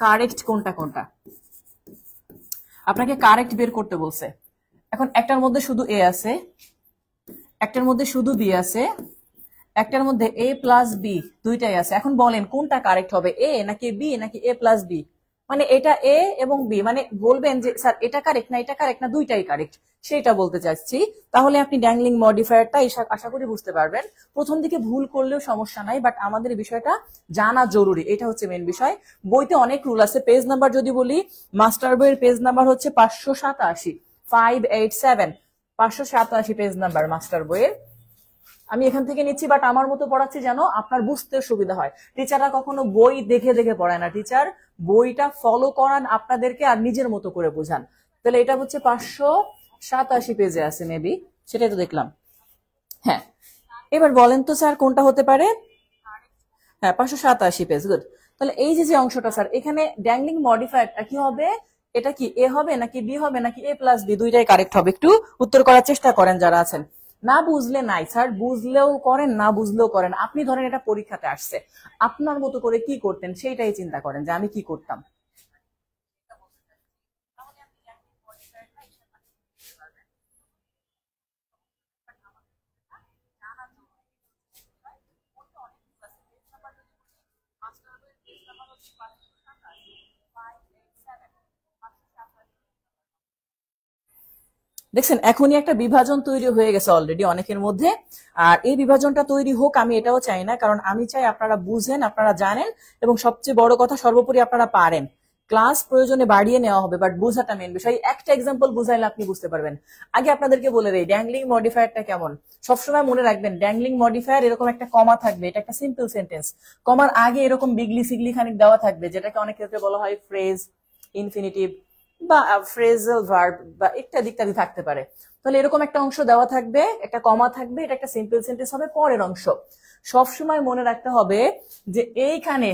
কারেক্ট কোনটা কোনটা, আপনাকে কারেক্ট বের করতে বলছে। এখন একটার মধ্যে শুধু এ আছে, একটার মধ্যে শুধু বি আছে, একটার মধ্যে এ প্লাস বি দুইটাই আছে। এখন বলেন কোনটা কারেক্ট হবে, এ নাকি বি নাকি এ প্লাস বি? মানে এটা এ এবং বি, মানে বলবেন যে স্যার এটা কারেক্ট না এটা কারেক্ট না দুইটাই কারেক্ট, সেটা বলতে চাচ্ছি। তাহলে আপনি ড্যাংলিং মডিফায়ারটা আশা করি বুঝতে পারবেন। প্রথম দিকে ভুল করলেও সমস্যা নাই, বাট আমাদের বিষয়টা জানা জরুরি, এটা হচ্ছে মেন বিষয়। বইতে অনেক রুল আছে। পেজ নাম্বার যদি বলি, মাস্টার বইয়ের পেজ নাম্বার হচ্ছে 587, 587, 587 পেজ নাম্বার মাস্টার বইয়ের। আমি এখান থেকে নিচ্ছি, বাট আমার মতো পড়াচ্ছি যেন আপনার বুঝতে সুবিধা হয়। টিচাররা কখনো বই দেখে দেখে পড়ায় না, টিচার বইটা ফলো করান আপনাদেরকে আর নিজের মতো করে বোঝান। তাহলে এটা হচ্ছে 587 পেজে আছে মেবি, সেটাই তো দেখলাম। হ্যাঁ, এবার বলেন তো স্যার কোনটা হতে পারে? হ্যাঁ, 587 পেজ, গুড। তাহলে এই যে অংশটা স্যার, এখানে ড্যাংলিং মডিফায়ারটা কি হবে? এটা কি এ হবে নাকি বি হবে নাকি এ প্লাস বি? দুইটাই কারেক্ট হবে। একটু উত্তর করার চেষ্টা করেন যারা আছেন। না বুঝলে নাই স্যার, বুঝলেও করেন না বুঝলেও করেন। আপনি ধরেন এটা পরীক্ষাতে আসছে, আপনার মতো করে কি করতেন সেইটাই চিন্তা করেন যে আমি কি করতাম। দেখছেন এখনই একটা বিভাজন তৈরি হয়ে গেছে অলরেডি অনেকের মধ্যে। আর এই বিভাজনটা তৈরি হোক আমি এটাও চাই না, কারণ আমি চাই আপনারা বুঝেন, আপনারা জানেন, এবং সবচেয়ে বড় কথা সর্বোপরি আপনারা পারেন। ক্লাস প্রয়োজনে বাড়িয়ে নেওয়া হবে, বাট বোঝাটা মেন বিষয়। একটা এক্সাম্পল বুঝাইলে আপনি বুঝতে পারবেন। আগে আপনাদেরকে বলে দেই ড্যাংলিং মডিফায়ারটা কেমন। সবসময় মনে রাখবেন ড্যাংলিং মডিফায়ার এরকম একটা কমা থাকবে, এটা একটা সিম্পল সেন্টেন্স। কমার আগে এরকম বিগলি সিগলি খানিক দেওয়া থাকবে, যেটাকে অনেক ক্ষেত্রে বলা হয় ফ্রেজ, ইনফিনিটিভ বা ফ্রেজাল ভার্ব বা ইত্যাদি ইত্যাদি থাকতে পারে। তাহলে এরকম একটা অংশ দেওয়া থাকবে, একটা কমা থাকবে, এটা একটা সিম্পল সেন্টেন্স হবে। পরের অংশ সবসময় মনে রাখতে হবে যে এইখানে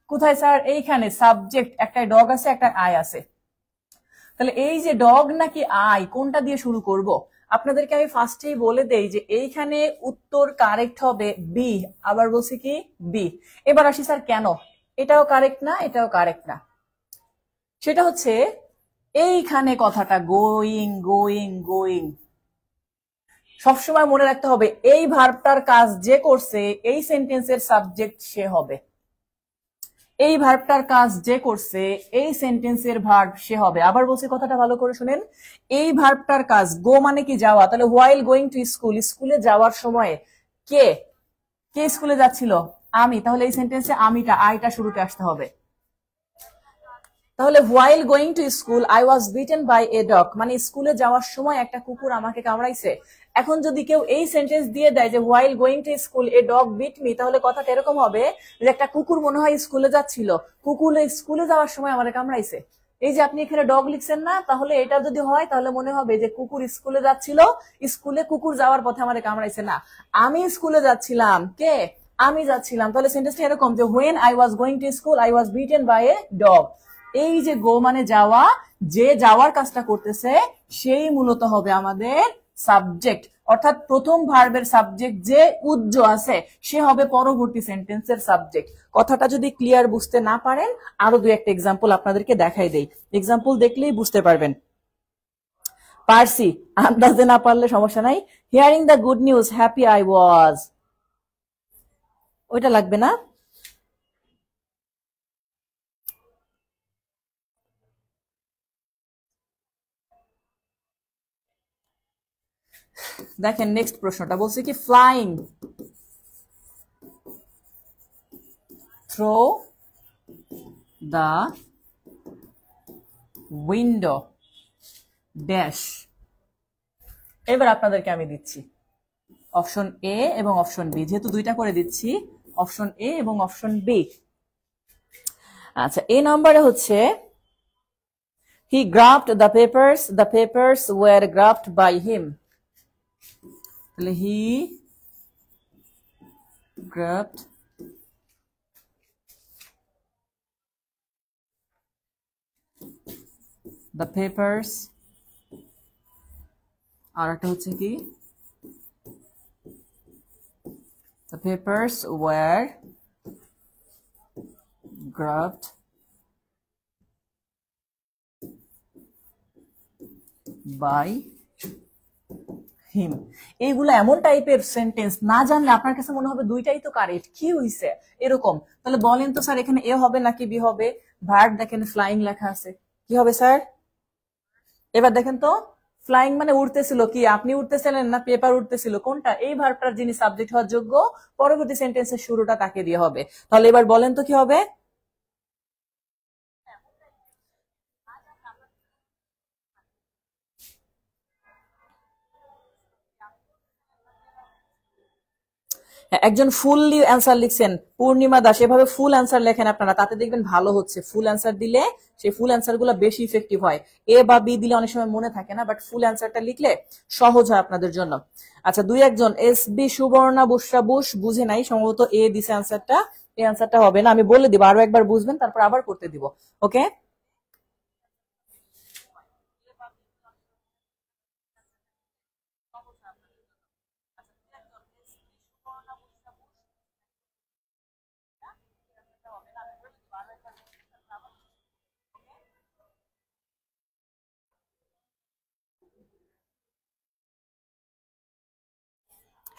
কোথায় স্যার, এইখানে সাবজেক্ট একটা ডগ আছে, একটা আই আছে। তাহলে এই যে ডগ নাকি আই কোনটা দিয়ে শুরু করব? আপনাদেরকে আমি ফার্স্টেই বলে দেই যে এইখানে উত্তর কারেক্ট হবে বি। আবার বলছি কি বি। এবার আসি স্যার কেন এটাও কারেক্ট না এটাও কারেক্ট না। সেটা হচ্ছে এইখানে কথাটা গোয়িং গোয়িং গোয়িং, সবসময় মনে রাখতে হবে এই ভার্বটার কাজ যে করছে এই সেন্টেন্সের সাবজেক্ট সে হবে। এই ভার্বটার কাজ যে করছে এই সেন্টেন্সের ভার্ব সে হবে। আবার বলছি কথাটা ভালো করে শুনেন, এই ভার্বটার কাজ, গো মানে কি যাওয়া, তাহলে হোয়াইল গোয়িং টু স্কুল, স্কুলে যাওয়ার সময় কে কে স্কুলে যাচ্ছিল? আমি। তাহলে এই সেন্টেন্সে আমিটা আইটা শুরুতে আসতে হবে। তাহলে while going to school I was beaten by a dog, মানে স্কুলে যাওয়ার সময় একটা কুকুর আমাকে কামড়াইছে। এখন যদি কেউ এই সেন্টেন্স দিয়ে দেয় যে while going to school a dog bit me, তাহলে কথাটা এরকম হবে যে একটা কুকুর মনে হয় স্কুলে যাচ্ছিল, কুকুরে স্কুলে যাওয়ার সময় আমাকে কামড়াইছে। এই যে আপনি এখানে ডগ লিখছেন না, তাহলে এটা যদি হয় তাহলে মনে হবে যে কুকুর স্কুলে যাচ্ছিল, স্কুলে কুকুর যাওয়ার পথে আমাকে কামড়াইছে। না, আমি স্কুলে যাচ্ছিলাম, কে? আমি যাচ্ছিলাম। তাহলে সেন্টেন্সটা এরকম যে when I was going to school I was beaten by a dog. এই যে গো মানে যাওয়া, যে যাওয়ার কাজটা করতেছে সেই মূলত হবে আমাদের সাবজেক্ট, অর্থাৎ প্রথম ভার্বের সাবজেক্ট যে উজ্জ আছে সে হবে পরবর্তী সেন্টেন্সের সাবজেক্ট। কথাটা যদি ক্লিয়ার বুঝতে না পারেন আরো দুই একটা এক্সাম্পল আপনাদেরকে দেখাই দেই, এক্সাম্পল দেখলেই বুঝতে পারবেন। পারছি, আন্দাজে না পারলে সমস্যা নাই। Hearing the good news happy I was, ওইটা লাগবে না। দেখেন নেক্সট প্রশ্নটা বলছে কি flying through the window dash. এবার আপনাদেরকে আমি দিচ্ছি অপশন এ এবং অপশন বি, যেহেতু দুইটা করে দিচ্ছি, অপশন এ এবং অপশন বি। আচ্ছা, এ নাম্বারে হচ্ছে he grabbed the papers were grabbed by him. তাহলে হি grabbed the papers, আর একটা হচ্ছে কি the papers were grabbed by him। এইগুলো এমন টাইপের সেন্টেন্স না জানলে আপনার কাছে মনে হবে দুইটাই তো কারেক্ট, কি হইছে এরকম। তাহলে বলেন তো স্যার এখানে এ হবে নাকি বি হবে? ভার্ব দেখেন ফ্লাইং লেখা আছে, কি হবে স্যার? এবার দেখেন তো ফ্লাইং মানে উড়তেছিল, কি আপনি উড়তেছিলেন না পেপার উড়তেছিল, কোনটা? এই ভার্বটার যিনি সাবজেক্ট হওয়ার যোগ্য পরবর্তী সেন্টেন্সের শুরুটা তাকে দিয়ে হবে। তাহলে এবার বলেন তো কি হবে? একজন ফুললি অ্যান্সার লিখছেন, পূর্ণিমা দাস, এভাবে ফুল অ্যান্সার লেখেন আপনারা, তাতে দেখবেন ভালো হচ্ছে। ফুল অ্যান্সার দিলে সেই ফুল অ্যান্সার গুলো বেশি ইফেক্টিভ হয়। এ বা বি দিলে অনেক সময় মনে থাকে না, বাট ফুল অ্যান্সারটা লিখলে সহজ হয় আপনাদের জন্য। আচ্ছা, দুই একজন এস বি সুবর্ণা বুসরা বুস বুঝে নাই, সম্ভবত এ দিছে অ্যান্সারটা, এই অ্যান্সারটা হবে না, আমি বলে দিব, আরো একবার বুঝবেন তারপর আবার করতে দিব। ওকে,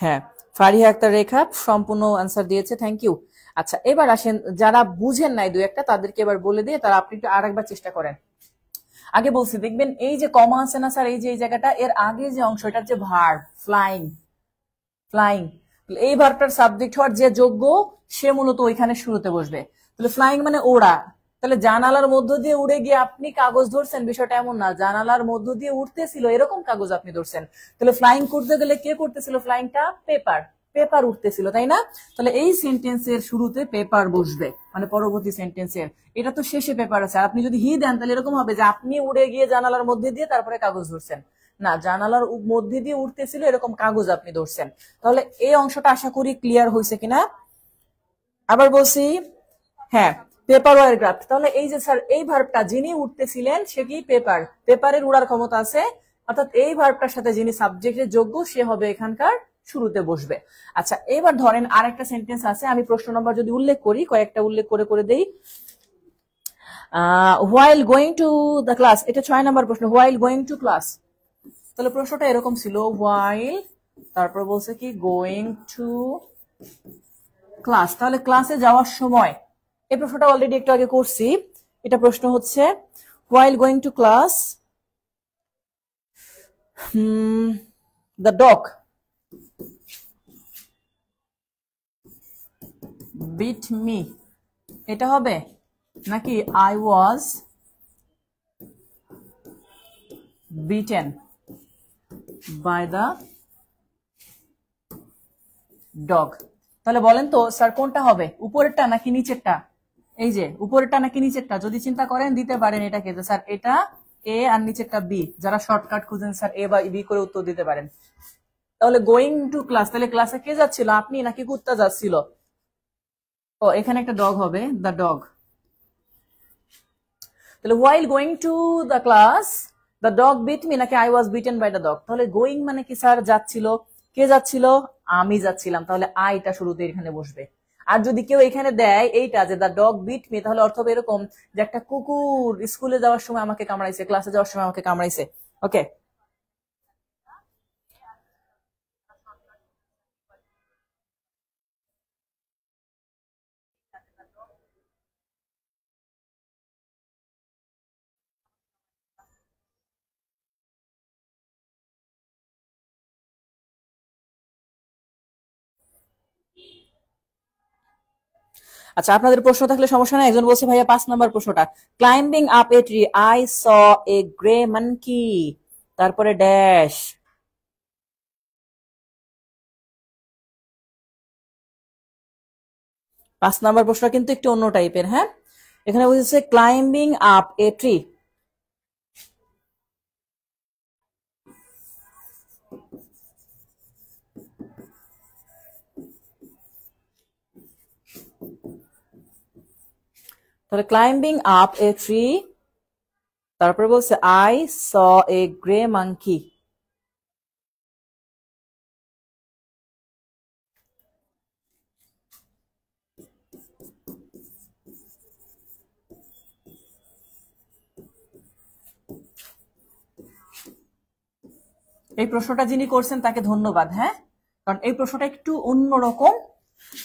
হ্যাঁ, ফারিহা আক্তার রেখা সম্পূর্ণ আনসার দিয়েছে, থ্যাংক ইউ। আচ্ছা, এবার আসেন যারা বুঝেন নাই দুই একটা তাদেরকে এবার বলে দিয়ে তারা আপনি একটু আরেকবার চেষ্টা করেন। আগে বলছি দেখবেন এই যে কমা আছে না স্যার, এই যে এই জায়গাটা, এর আগে যে অংশ এটার যে ভার্ব ফ্লাইং, ফ্লাইং, এই ভার্বটার সাবজেক্ট হওয়ার যে যোগ্য সে মূলত ওইখানে শুরুতে বসবে। তাহলে ফ্লাইং মানে ওড়া, তাহলে জানালার মধ্য দিয়ে উড়ে গিয়ে আপনি কাগজ ধরছেন, বিষয়টা এমন না, জানালার মধ্য দিয়ে উঠতেছিল এরকম কাগজ আপনি ধরছেন। তাহলে ফ্লাইং করতে গেলে কে করতেছিল ফ্লাইংটা? পেপার, পেপার উঠতেছিল, তাই না? তাহলে এই সেন্টেন্সের শুরুতে পেপার বসবে, মানে পরবর্তী সেন্টেন্সের। এটা তো শেষে পেপার আছে, আপনি যদি হি দেন তাহলে এরকম হবে যে আপনি উড়ে গিয়ে জানালার মধ্যে দিয়ে তারপরে কাগজ ধরছেন, না, জানালার মধ্যে দিয়ে উঠতেছিল এরকম কাগজ আপনি ধরছেন। তাহলে এই অংশটা আশা করি ক্লিয়ার হয়েছে কিনা। আবার বলছি, হ্যাঁ, পেপার ওয়ার গ্রাফট। তাহলে এই যে স্যার এই ভার্বটা যিনি উঠতেছিলেন সে কি পেপার, পেপারের উড়ার ক্ষমতা আছে, অর্থাৎ এই ভার্বটার সাথে যিনি সাবজেক্টের যোগ্য সে হবে এখানকার শুরুতে বসবে। আচ্ছা, এবার ধরেন আরেকটা সেন্টেন্স আছে, আমি প্রশ্ন নম্বর যদি উল্লেখ করি, কয়েকটা উল্লেখ করে করে দেই। While going to the class, এটা 6 নম্বর প্রশ্ন, হোয়াইল গোয়িং টু ক্লাস। তাহলে প্রশ্নটা এরকম ছিল, হোয়াইল তারপর বলছে কি গোয়িং টু ক্লাস, তাহলে ক্লাসে যাওয়ার সময়। এই প্রশ্নটা অলরেডি একটু আগে করছি। এটা প্রশ্ন হচ্ছে while going to class the dog bit me, এটা হবে নাকি I was beaten by the dog. তাহলে বলেন তো স্যার কোনটা হবে, উপরেরটা নাকি নিচেরটা? এই যে উপরেরটা নাকি নিচেরটা, যদি চিন্তা করেন দিতে পারেন এটাকে যে স্যার এটা এ আর নিচেরটা বি, যারা শর্টকাট খুঁজেন স্যার এ বা বি করে উত্তর দিতে পারেন। তাহলে গোয়িং টু ক্লাস, তাহলে ক্লাসে কে যাচ্ছিল, আপনি নাকি কুত্তা যাচ্ছিল? ও, এখানে একটা ডগ হবে, দ্য ডগ। তাহলে while going to the class the dog bit me নাকি I was beaten by the dog? তাহলে গোয়িং মানে কি স্যার? যাচ্ছিল। কে যাচ্ছিল? আমি যাচ্ছিলাম। তাহলে আইটা শুরুতে এখানে বসবে। আর যদি কেউ এখানে দেয় এইটা যে দ্য ডগ বিট মি, তাহলে অর্থ হবে এরকম যে একটা কুকুর স্কুলে যাওয়ার সময় আমাকে কামড়াইছে, ক্লাসে যাওয়ার সময় আমাকে কামড়াইছে। ওকে, আচ্ছা আপনাদের প্রশ্ন থাকলে সমস্যা নাই। একজন বলছে ভাইয়া 5 নম্বর প্রশ্নটা, climbing up a tree I saw a grey monkey, তারপরে ড্যাশ। 5 নম্বর প্রশ্নটা কিন্তু একটু অন্য টাইপের। হ্যাঁ, এখানে বলছে ক্লাইম্বিং আপ এ ট্রি। তাহলে ক্লাইম্বিং আপ এ ট্রি, তারপরে বলছে I saw a grey monkey. এই প্রশ্নটা যিনি করছেন তাকে ধন্যবাদ। হ্যাঁ, কারণ এই প্রশ্নটা একটু অন্যরকম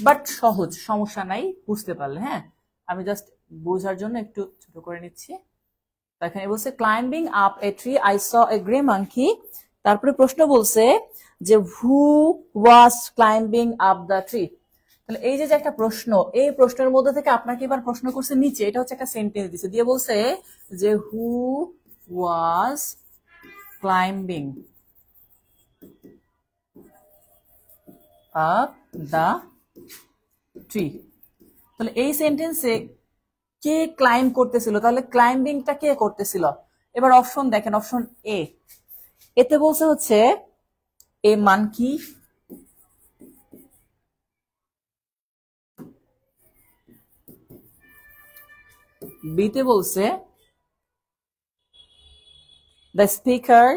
বাট সহজ, সমস্যা নাই বুঝতে পারলে। হ্যাঁ, আমি জাস্ট বোঝার জন্য একটু ছোট করে নিচ্ছি। এখানে বলছে climbing up a tree I saw a grey monkey, তারপরে প্রশ্ন বলছে যে হু ওয়াজ ক্লাইম্বিং আপ দ্য ট্রি। তাহলে এই যে একটা প্রশ্ন, এই প্রশ্নের মধ্যে থেকে আপনাকে এবার প্রশ্ন করছে নিচে, এটা হচ্ছে একটা সেন্টেন্স দিছে, দিয়ে বলছে যে হু ওয়াজ ক্লাইম্বিং আপ দ্য ট্রি। তাহলে এই সেন্টেন্সে কে ক্লাইম্ব করতেছিল? তাহলে ক্লাইম্বিংটা কে করতেছিল? এবার অপশন দেখেন, অপশন এ, এতে বলছে হচ্ছে এ মানকি, বিতে বলছে দ্য স্পিকার।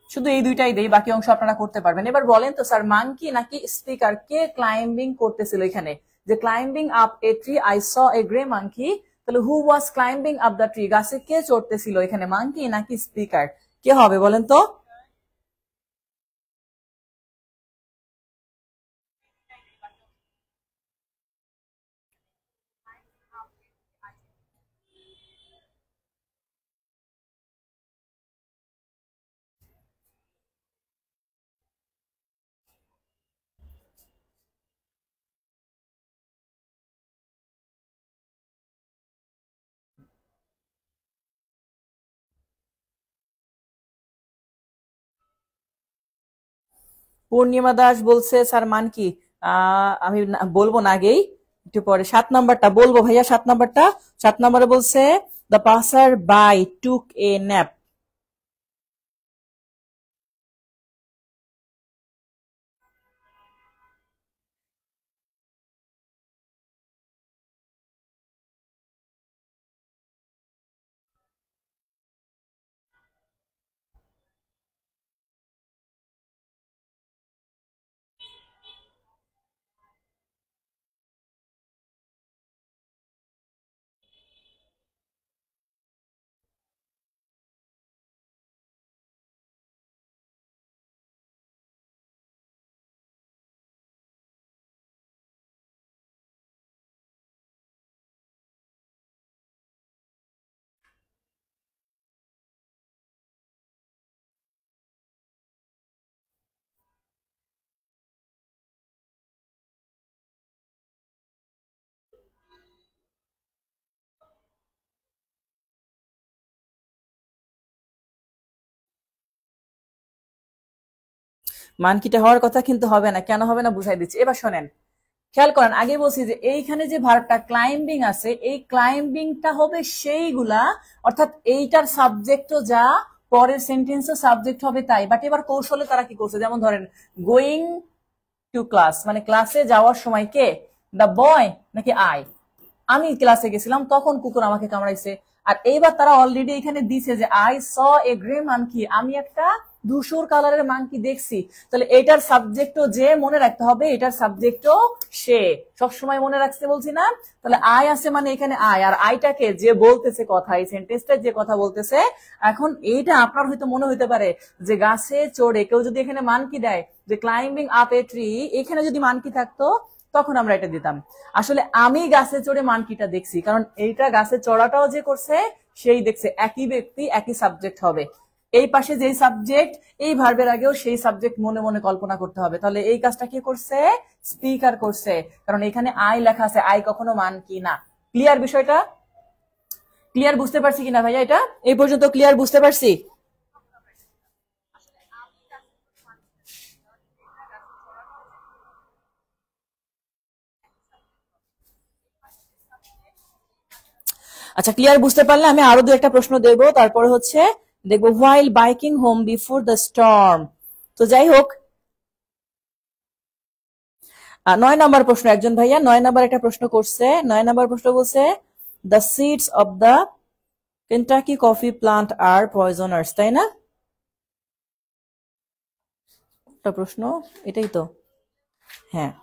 শুধু এই দুইটাই দেই, বাকি অংশ আপনারা করতে পারবেন। এবার বলেন তো স্যার, মাঙ্কি নাকি স্পিকার, কে ক্লাইম্বিং করতেছিল এখানে? যে climbing up a tree I saw a grey monkey, তাহলে হু ওয়াজ ক্লাইম্বিং আপ দ্য ট্রি, গাছে কে চড়তেছিল এখানে, মাঙ্কি নাকি স্পিকার? কে হবে বলেন তো? পূর্ণিমা দাস বলছে স্যার মানকি। আমি বলবো না, আগেই একটু পরে 7 নম্বরটা বলবো ভাইয়া। 7 নম্বরটা, 7 নম্বরে বলছে the passer by took a nap. মানকিটা হওয়ার কথা কিন্তু হবে না। কেন হবে না বুঝাই দিচ্ছি। এবার শোনেন, খেয়াল করেন, আগে বলছি যে এইখানে যে ভার্বটা ক্লাইম্বিং আছে, এই ক্লাইম্বিংটা হবে সেইগুলা, অর্থাৎ এইটার সাবজেক্টও যা, পরের সেন্টেন্সও সাবজেক্ট হবে তাই। বাট এবার কৌশলে তারা কি করছে, যেমন ধরেন গোয়িং টু ক্লাস, মানে ক্লাসে যাওয়ার সময় কে, দ্য বয় নাকি আই? আমি ক্লাসে গেছিলাম, তখন কুকুর আমাকে কামড়াইছে। আর এইবার তারা অলরেডি এখানে দিছে যে I saw a grey monkey, আমি একটা ধূসর কালারের মানকি দেখছি। তাহলে এটার সাবজেক্টও যে মনে রাখতে হবে, এটার সাবজেক্টও সে, সবসময় মনে রাখতে বলছি না। তাহলে আই আছে মানে এখানে আই, আর আইটাকে যে বলতেছে কথা, এই সেন্টেন্সটা যে কথা বলতেছে। এখন এইটা আপনার হয়তো মনে হইতে পারে যে গাছে চড়ে, কেউ যদি এখানে মানকি দেয় যে ক্লাইম্বিং আপ এ ট্রি, এখানে যদি মানকি থাকতো তখন আমরা এটা দিতাম। আসলে আমি গাছে চড়ে মানকিটা দেখছি, কারণ এইটা গাছে চড়াটাও যে করছে সেই দেখছে, একই ব্যক্তি একই সাবজেক্ট হবে। এই পাশে যেই সাবজেক্ট, এই ভার্বের আগেও সেই সাবজেক্ট মনে মনে কল্পনা করতে হবে। তাহলে এই কাজটা কি করছে? স্পিকার করছে, কারণ এখানে আই লেখা আছে, আই কখনো মানকি না। ক্লিয়ার বিষয়টা? ক্লিয়ার বুঝতে পারছি কিনা ভাইয়া? এটা এই পর্যন্ত ক্লিয়ার বুঝতে পারছি? আচ্ছা, ক্লিয়ার বুঝতে পারলে আমি আরো দু একটা প্রশ্ন দেবো, তারপরে হচ্ছে দেখবো while biking home before the storm. তো যাই হোক, 9 নম্বর প্রশ্ন, একজন ভাইয়া 9 নম্বর একটা প্রশ্ন করছে। 9 নম্বর প্রশ্ন বলছে the seeds of the Kentucky coffee plant are poisonous, তাই না? একটা প্রশ্ন, এটাই তো। হ্যাঁ,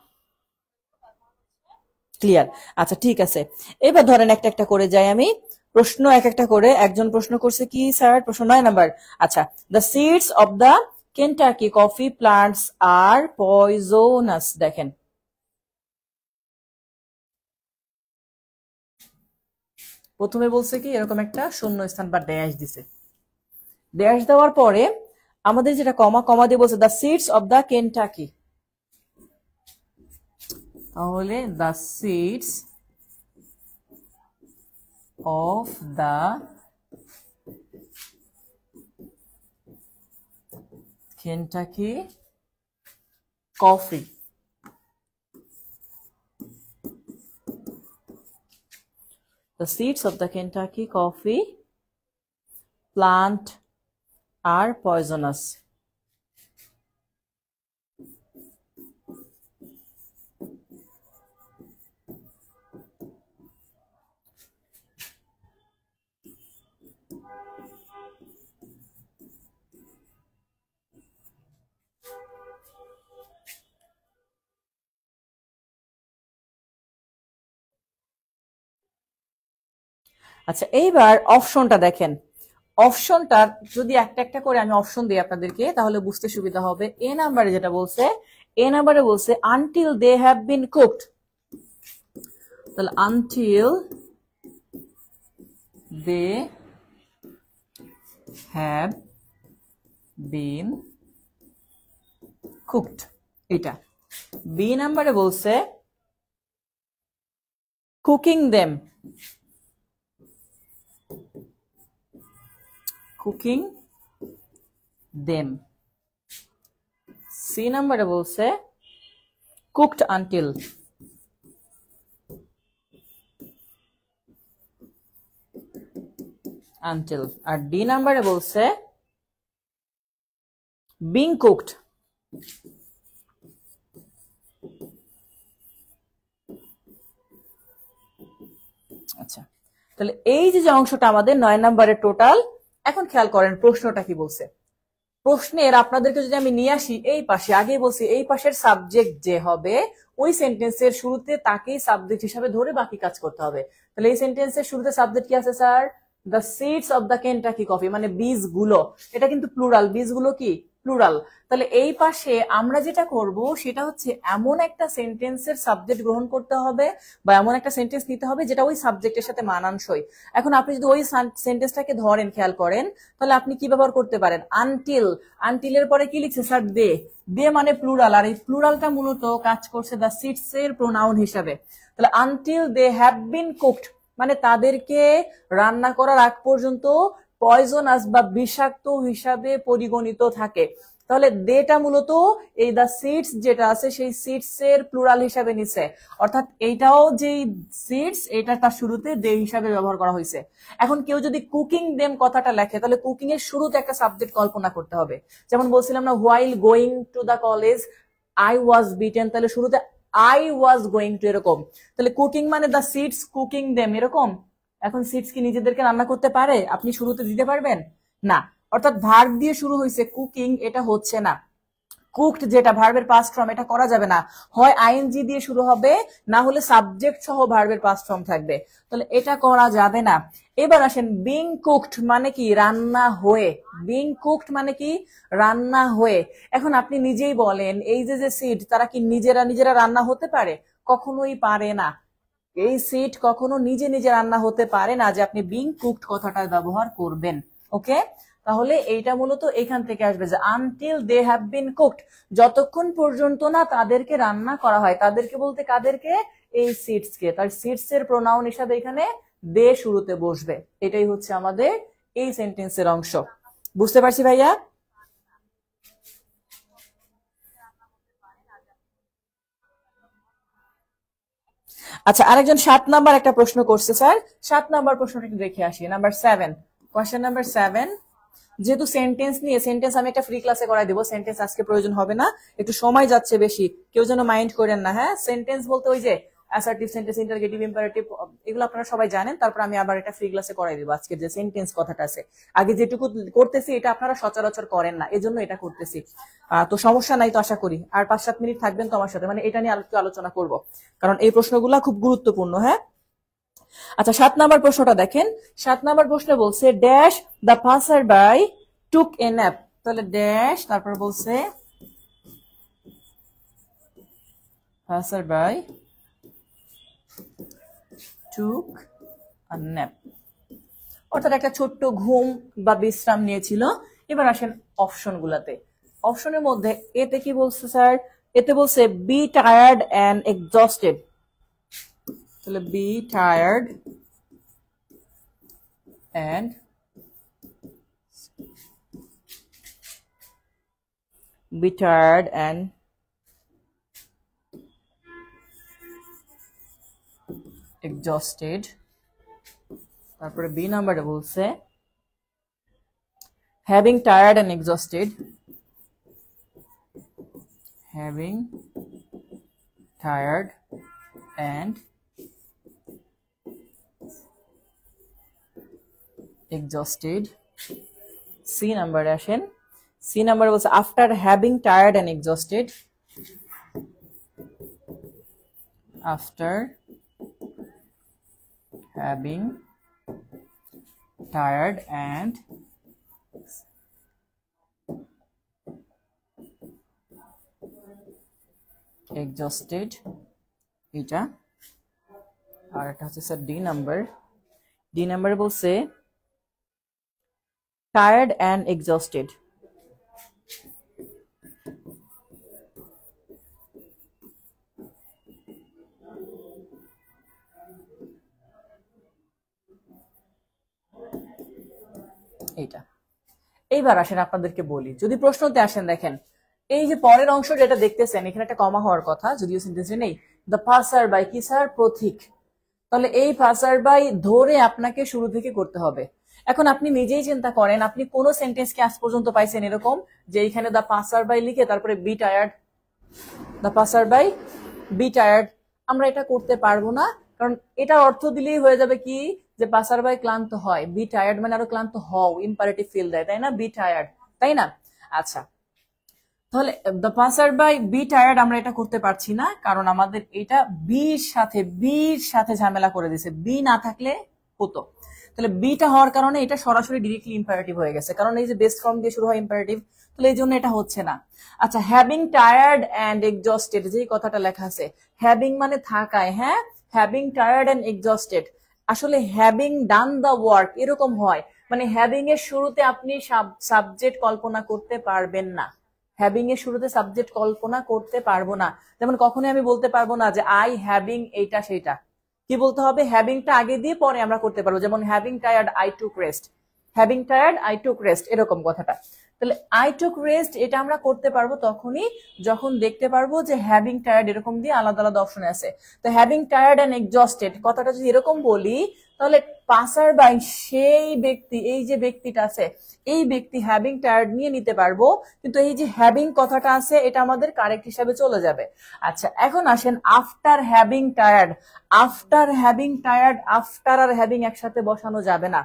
ক্লিয়ার। আচ্ছা ঠিক আছে, এবার ধরেন একটা একটা করে যাই আমি, প্রশ্ন এক একটা করে। একজন প্রশ্ন করছে কি স্যার, প্রশ্ন 9 নম্বর। আচ্ছা, the seeds of the Kentucky coffee plants are poisonous. দেখেন প্রথমে বলছে কি এরকম একটা শূন্য স্থান বা ড্যাশ দিছে, ড্যাশ দেওয়ার পরে আমাদের যেটা কমা, কমা দিয়ে বলছে the seeds of the Kentucky, তাহলে the seeds of the Kentucky coffee, the seeds of the Kentucky coffee plant are poisonous. আচ্ছা, এইবার অপশনটা দেখেন। অপশনটা যদি একটা একটা করে আমি অপশন দিই আপনাদেরকে, তাহলে বুঝতে সুবিধা হবে। এ নাম্বারে যেটা বলছে, এ নাম্বারে বলছে until they have been cooked, তাহলে until they have been cooked, এটা। বি নাম্বারে বলছে cooking them, cooking them. C নাম্বারে বলছে কুকড আনটিল, আনটিল। আর ডি নাম্বারে বলছে বিং কুকড। আচ্ছা, তাহলে এই যে অংশটা আমাদের 9 নম্বরের টোটাল। এখন খেয়াল করেন প্রশ্নটা কি বলছে। প্রশ্নের আপনাদেরকে যদি আমি নিয়ে আসি এই পাশে, আগে বলছি এই পাশের সাবজেক্ট যে হবে ওই সেন্টেন্সের শুরুতে তাকেই সাবজেক্ট হিসাবে ধরে বাকি কাজ করতে হবে। তাহলে এই সেন্টেন্সের শুরুতে সাবজেক্ট কি আছে sir? The seeds of the Kentucky coffee, মানে বীজগুলো। এটা কিন্তু প্লুরাল, বীজগুলো কি প্লুরাল। তাহলে এই পাশে আমরা যেটা করব সেটা হচ্ছে এমন একটা সেন্টেন্সের সাবজেক্ট গ্রহণ করতে হবে, বা এমন একটা সেন্টেন্স নিতে হবে যেটা ওই সাবজেক্টের সাথে মানানসই। এখন আপনি যদি ওই সেন্টেন্সটাকে ধরেন, খেয়াল করেন, তাহলে আপনি কি ব্যবহার করতে পারেন? আনটিল, আনটিলের পরে কি লিখছে স্যার? দে, দে মানে প্লুরাল, আর এই প্লুরালটা মূলত কাজ করছে দ্য সিডস এর প্রোনাউন হিসাবে। তাহলে until they have been cooked মানে তাদেরকে রান্না করার আগ পর্যন্ত পয়জনাস বা বিষাক্ত হিসাবে পরিগণিত থাকে। তাহলে দেটা মূলত এই দা সিডস যেটা আছে সেই সিডস এর প্লুরাল হিসাবে নিছে, অর্থাৎ এইটাও যেই সিডস এটা তার শুরুতে দে হিসাবে ব্যবহার করা হয়েছে। এখন কেউ যদি কুকিং দেম কথাটা লেখে, তাহলে কুকিং এর শুরুতে একটা সাবজেক্ট কল্পনা করতে হবে। যেমন বলছিলাম না, while going to the college I was beaten, তাহলে শুরুতে আই ওয়াজ গোয়িং টু এরকম। তাহলে কুকিং মানে দা সিডস কুকিং দেম এরকম। এখন সিডস কি নিজেদেরকে রান্না করতে পারে? আপনি শুরুতে দিতে পারবেন না। অর্থাৎ ভার্ব দিয়ে শুরু হয়েছে কুকিং, এটা হচ্ছে না। কুকড যেটা ভার্বের পাস্ট ফর্ম, এটা করা যাবে না। হয় আইএনজি দিয়ে শুরু হবে, না হলে সাবজেক্ট সহ ভার্বের পাস্ট ফর্ম থাকবে, তাহলে এটা করা যাবে না। এবার আসেন, বিং কুকড মানে কি? রান্না হয়ে। বিং কুকড মানে কি? রান্না হয়ে। এখন আপনি নিজেই বলেন, এই যে সিড, তারা কি নিজেরা নিজেরা রান্না হতে পারে? কখনোই পারে না। এই সিড কখনো নিজে নিজে রান্না হতে পারে না যে আপনি বিং কুকড কথাটা ব্যবহার করবেন। ওকে, তাহলে এইটা মূলত এখান থেকে আসবে যে until they have been cooked, যতক্ষণ পর্যন্ত না তাদেরকে রান্না করা হয়। তাদেরকে বলতে কাদেরকে? এই সিডস কে। তার সিডস এর প্রোনাউন হিসাবে এখানে দে শুরুতে বসবে। এটাই হচ্ছে আমাদের এই সেন্টেন্সের অংশ। বুঝতে পারছি ভাইয়া? আচ্ছা, আরেকজন 7 নাম্বার একটা প্রশ্ন করছে স্যার। 7 নাম্বার প্রশ্নটা একটু দেখে আসি। নাম্বার 7, কোয়েশ্চেন নাম্বার 7, যেহেতু সেন্টেন্স নিয়ে, সেন্টেন্স আমি একটা ফ্রি ক্লাসে করাই দিব, সেন্টেন্স আজকে প্রয়োজন হবে না, একটু সময় যাচ্ছে বেশি, কেউ যেন মাইন্ড করেন না। হ্যাঁ, সেন্টেন্স বলতে ওই যে অ্যাসার্টিভ সেন্টেন্স, ইন্টারগেটিভ, ইম্পারেটিভ, এগুলো আপনারা সবাই জানেন। তারপর আমি আবার একটা ফ্রি ক্লাসে করাই দিব। আজকে যে সেন্টেন্স কথাটা আছে, আগে যেটুকু করতেছি এটা আপনারা সচরাচর করেন না, এজন্য এটা করতেছি। তো সমস্যা নাই তো আশা করি। আর 5-7 মিনিট থাকবেন তো আমার সাথে, মানে এটা নিয়ে আলোচনা করব, কারণ এই প্রশ্নগুলা খুব গুরুত্বপূর্ণ। হ্যাঁ, আচ্ছা, 7 নাম্বার প্রশ্নটা দেখেন। 7 নাম্বার প্রশ্নে বলছে dash the passer by took a nap. তাহলে ড্যাশ, তারপর বলছে পাসার বাই টুক আ ন্যাপ, অর্থাৎ একটা ছোট্ট ঘুম বা বিশ্রাম নিয়েছিল। এবার আসেন অপশন গুলাতে। অপশনের মধ্যে এতে কি বলছে স্যার? এতে বলছে বি টায়ার্ড অ্যান্ড এক্সস্টেড। তাহলে B tired and be tired and exhausted. তারপরে বি নাম্বারে বলছে having tired and exhausted, having tired and exhausted. C নাম্বারে আসেন। সি নাম্বারে বলছে after having tired and exhausted, after having tired and exhausted, এটা। আর এটা হচ্ছে স্যার ডি নাম্বার। ডি নাম্বারে বলছে tired and exhausted। এইটা। এইবার আসেন আপনাদেরকে বলি, যদি প্রশ্নতে আসেন, দেখেন এই যে পরের অংশ যেটা দেখতেছেন, এখানে একটা কমা হওয়ার কথা, যদিও সেন্টেন্সে নেই। দ্য পাসার বাই কি স্যার? প্রতীক। তাহলে এই পাসার বাই ধরে আপনাকে শুরু থেকে করতে হবে। এখন আপনি নিজেই চিন্তা করেন, আপনি কোন সেন্টেন্সকে আজ পর্যন্ত পাইছেন এরকম যে এইখানে দ্য পাসার বাই লিখে তারপরে be tired, the passer by be tired. আমরা এটা করতে পারবো না, কারণ এটার অর্থ দিলেই হয়ে যাবে কি যে পাসার বাই ক্লান্ত হয়, বি টায়ার্ড মানে আরো ক্লান্ত হও, ইম্পারেটিভ ফিল দেয়, তাই না? বি টায়ার্ড, তাই না? আচ্ছা, তাহলে the passer by be tired আমরা এটা করতে পারছি না, কারণ আমাদের এটা বির সাথে ঝামেলা করে দিছে। বি না থাকলে হতো, তাহলে বিটা হওয়ার কারণে এটা সরাসরি ডিরেক্টলি ইম্পারেটিভ হয়ে গেছে, কারণ এই যে বেস্ট ফর্ম দিয়ে শুরু হয় ইম্পারেটিভ, তাহলে এই জন্য এটা হচ্ছে না। আচ্ছা, হ্যাভিং টায়ার্ড অ্যান্ড এক্সস্টেড, যে কথাটা লেখা আছে, হ্যাভিং মানে থাকায়, হ্যাঁ, হ্যাভিং টায়ার্ড অ্যান্ড এক্সস্টেড। আসলে হ্যাভিং ডান দ্য ওয়ার্ক এরকম হয়, মানে হ্যাভিং এর শুরুতে আপনি সাবজেক্ট কল্পনা করতে পারবেন না। হ্যাভিং এর শুরুতে সাবজেক্ট কল্পনা করতে পারবো না। যেমন কখনোই আমি বলতে পারবো না যে আই হ্যাভিং এইটা সেটা। কি বলতে হবে? হ্যাভিংটা আগে দিয়ে পরে আমরা করতে পারবো। যেমন having tired I took rest, having tired I took rest, এরকম কথাটা। তাহলে আই টুক রেস্ট এটা আমরা করতে পারবো তখনই যখন দেখতে পারবো যে হ্যাভিং টায়ার্ড এরকম দিয়ে আলাদা আলাদা অপশন আছে। তো হ্যাভিং টায়ার্ড এন্ড এক্সস্টেড কথাটা যদি এরকম বলি, তাহলে পাসার বাই সেই ব্যক্তি, এই যে ব্যক্তিটা আছে এই ব্যক্তি হ্যাভিং টায়ার্ড নিয়ে নিতে পারবো, কিন্তু এই যে হ্যাভিং কথাটা আছে এটা আমাদের কারেক্ট হিসাবে চলে যাবে। আচ্ছা এখন আসেন after having tired. After having tired, after are having একসাথে বসানো যাবে না।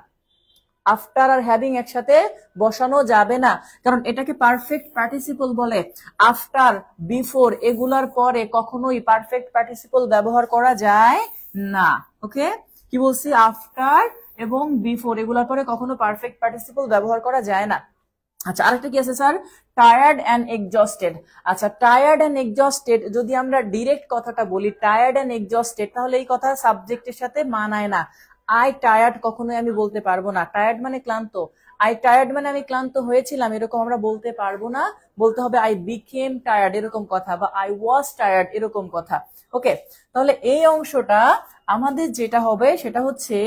আফটার আর হ্যাভিং একসাথে বসানো যাবে না, কারণ এটাকে পারফেক্ট পার্টিসিপল বলে। আফটার, বিফোর এগুলার পরে কখনোই পারফেক্ট পার্টিসিপল ব্যবহার করা যায় না। ওকে, কি বলছি? আফটার এবং বিফোর এগুলার পরে কখনো পারফেক্ট পার্টিসিপল ব্যবহার করা যায় না। আচ্ছা আরেকটা কি আছে স্যার? Tired and exhausted. আচ্ছা টায়ার্ড অ্যান্ড এক্সজস্টেড যদি আমরা ডিরেক্ট কথাটা বলি টায়ার্ড অ্যান্ড এক্সজস্টেড, তাহলে এই কথা সাবজেক্টের সাথে মানায় না। আই টায়ার্ড কখনোই আমি বলতে পারবো না। টায়ার্ড মানে ক্লান্ত, আই টায়ার্ড মানে আমি ক্লান্ত হয়েছিলাম এরকম আমরা বলতে পারবো না। বলতে হবে আই বিকেম টায়ার্ড এরকম কথা, বা আই ওয়াজ টায়ার্ড এরকম কথা। ওকে, তাহলে এই অংশটা আমাদের যেটা হবে সেটা হচ্ছে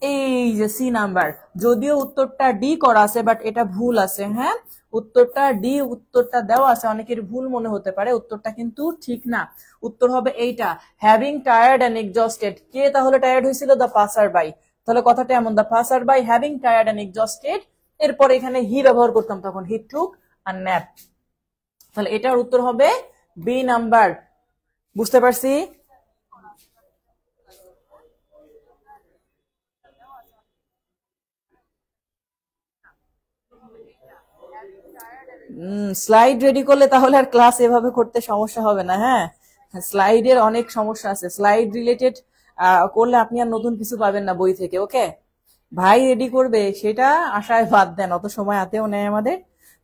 এই যে সি নাম্বার। যদিও উত্তরটা ডি করা আছে বাট এটা ভুল আছে। হ্যাঁ, উত্তরটা ডি, উত্তরটা দেওয়া আছে, অনেকের ভুল মনে হতে পারে, উত্তরটা কিন্তু ঠিক না। উত্তর হবে এইটা, হ্যাভিং টায়ার্ড এন্ড এক্সজস্টেড। কে তাহলে টায়ার্ড হয়েছিল? The passer by. তাহলে কথাটা এমন, the passer by having tired and exhausted, এরপর এখানে হি ব্যবহার করতাম তখন হি টুক আ ন্যাপ। তাহলে এটার উত্তর হবে বি নাম্বার। বুঝতে পারছি? স্লাইড রেডি করলে তাহলে আর ক্লাস এভাবে করতে সমস্যা হবে না। হ্যাঁ, স্লাইডের অনেক সমস্যা আছে, স্লাইড রিলেটেড করলে আপনি আর নতুন কিছু পাবেন না বই থেকে। ওকে, ভাই রেডি করবে সেটা আশায় বাদ দেন, অত সময় হাতেও নেই আমাদের।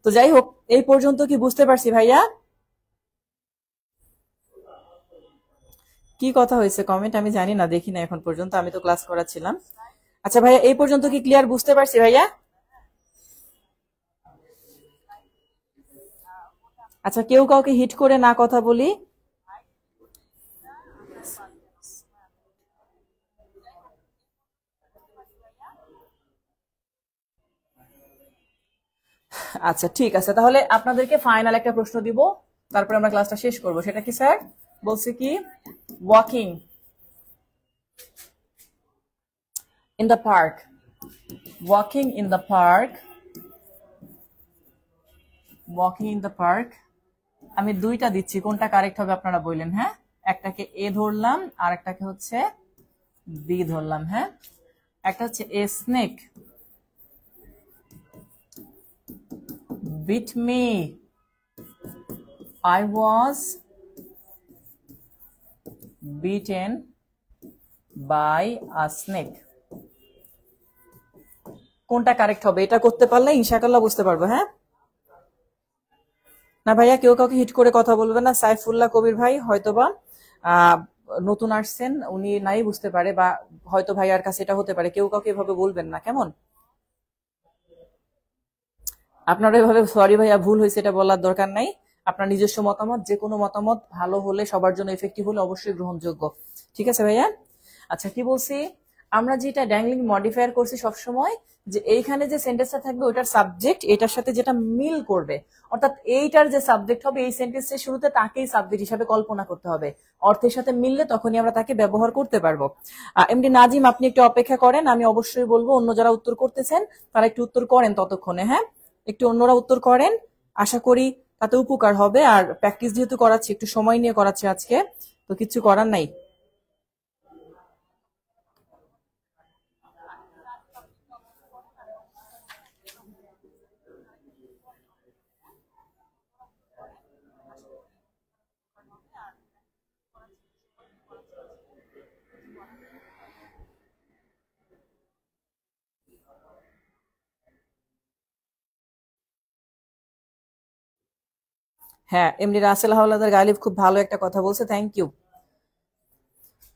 তো যাই হোক, এই পর্যন্ত কি বুঝতে পারছি ভাইয়া? কি কথা হয়েছে কমেন্ট আমি জানি না, দেখি না এখন পর্যন্ত, আমি তো ক্লাস করাচ্ছিলাম। আচ্ছা ভাইয়া, এই পর্যন্ত কি ক্লিয়ার বুঝতে পারছি ভাইয়া? আচ্ছা, কেউ কাউকে হিট করে না কথা বলি। আচ্ছা ঠিক আছে, তাহলে আপনাদেরকে ফাইনাল একটা প্রশ্ন দিব, তারপরে আমরা ক্লাসটা শেষ করব। সেটা কি স্যার? বলছে কি, walking in the park, walking in the park, walking in the park. আমি দুইটা দিচ্ছি, কোনটা কারেক্ট হবে আপনারা বললেন। হ্যাঁ, একটাকে এ ধরলাম আর একটাকে হচ্ছে বি ধরলাম। হ্যাঁ, একটা হচ্ছে a snake bit me, I was beaten by a snake। কোনটা কারেক্ট হবে এটা করতে পারলে ইনশাআল্লাহ বুঝতে পারবো। হ্যাঁ না ভাইয়া, কেউ কাউকে হিট করে কথা বলবে না। সাইফুল্লাহ কবির ভাই হয়তোবা নতুন আসছেন, উনি নাই বুঝতে পারে, বা হয়তো ভাইয়ার কাছে এটা হতে পারে, কেউ কাউকে এভাবে বলবেন না কেমন? আপনারা এভাবে সরি ভাইয়া ভুল হয়েছে এটা বলার দরকার নাই। আপনার নিজস্ব মতামত, যে কোনো মতামত ভালো হলে, সবার জন্য এফেক্টিভ হলে অবশ্যই গ্রহণযোগ্য। ঠিক আছে ভাইয়া? আচ্ছা কি বলছি, আমরা যেটা ড্যাংলিং মডিফায়ার করছি সবসময়, যে এইখানে যে সেন্টেন্সটা থাকবে ওইটার সাবজেক্ট এটার সাথে যেটা মিল করবে, অর্থাৎ এইটার যে সাবজেক্ট হবে এই সেন্টেন্সের শুরুতে তাকেই সাবজেক্ট হিসাবে কল্পনা করতে হবে। অর্থের সাথে মিললে তখনই আমরা তাকে ব্যবহার করতে পারবো। এমডি নাজিম, আপনি একটু অপেক্ষা করেন, আমি অবশ্যই বলবো অন্য যারা উত্তর করতেছেন তারা একটু উত্তর করেন ততক্ষণে। হ্যাঁ, একটু অন্যরা উত্তর করেন, আশা করি তাতে উপকার হবে। আর প্র্যাকটিস যেহেতু করাচ্ছি, একটু সময় নিয়ে করাচ্ছি আজকে, তো কিছু করার নাই। হ্যাঁ, এমনি রাসেল হাওলাদার গালিব খুব ভালো একটা কথা বলছে, থ্যাংক ইউ।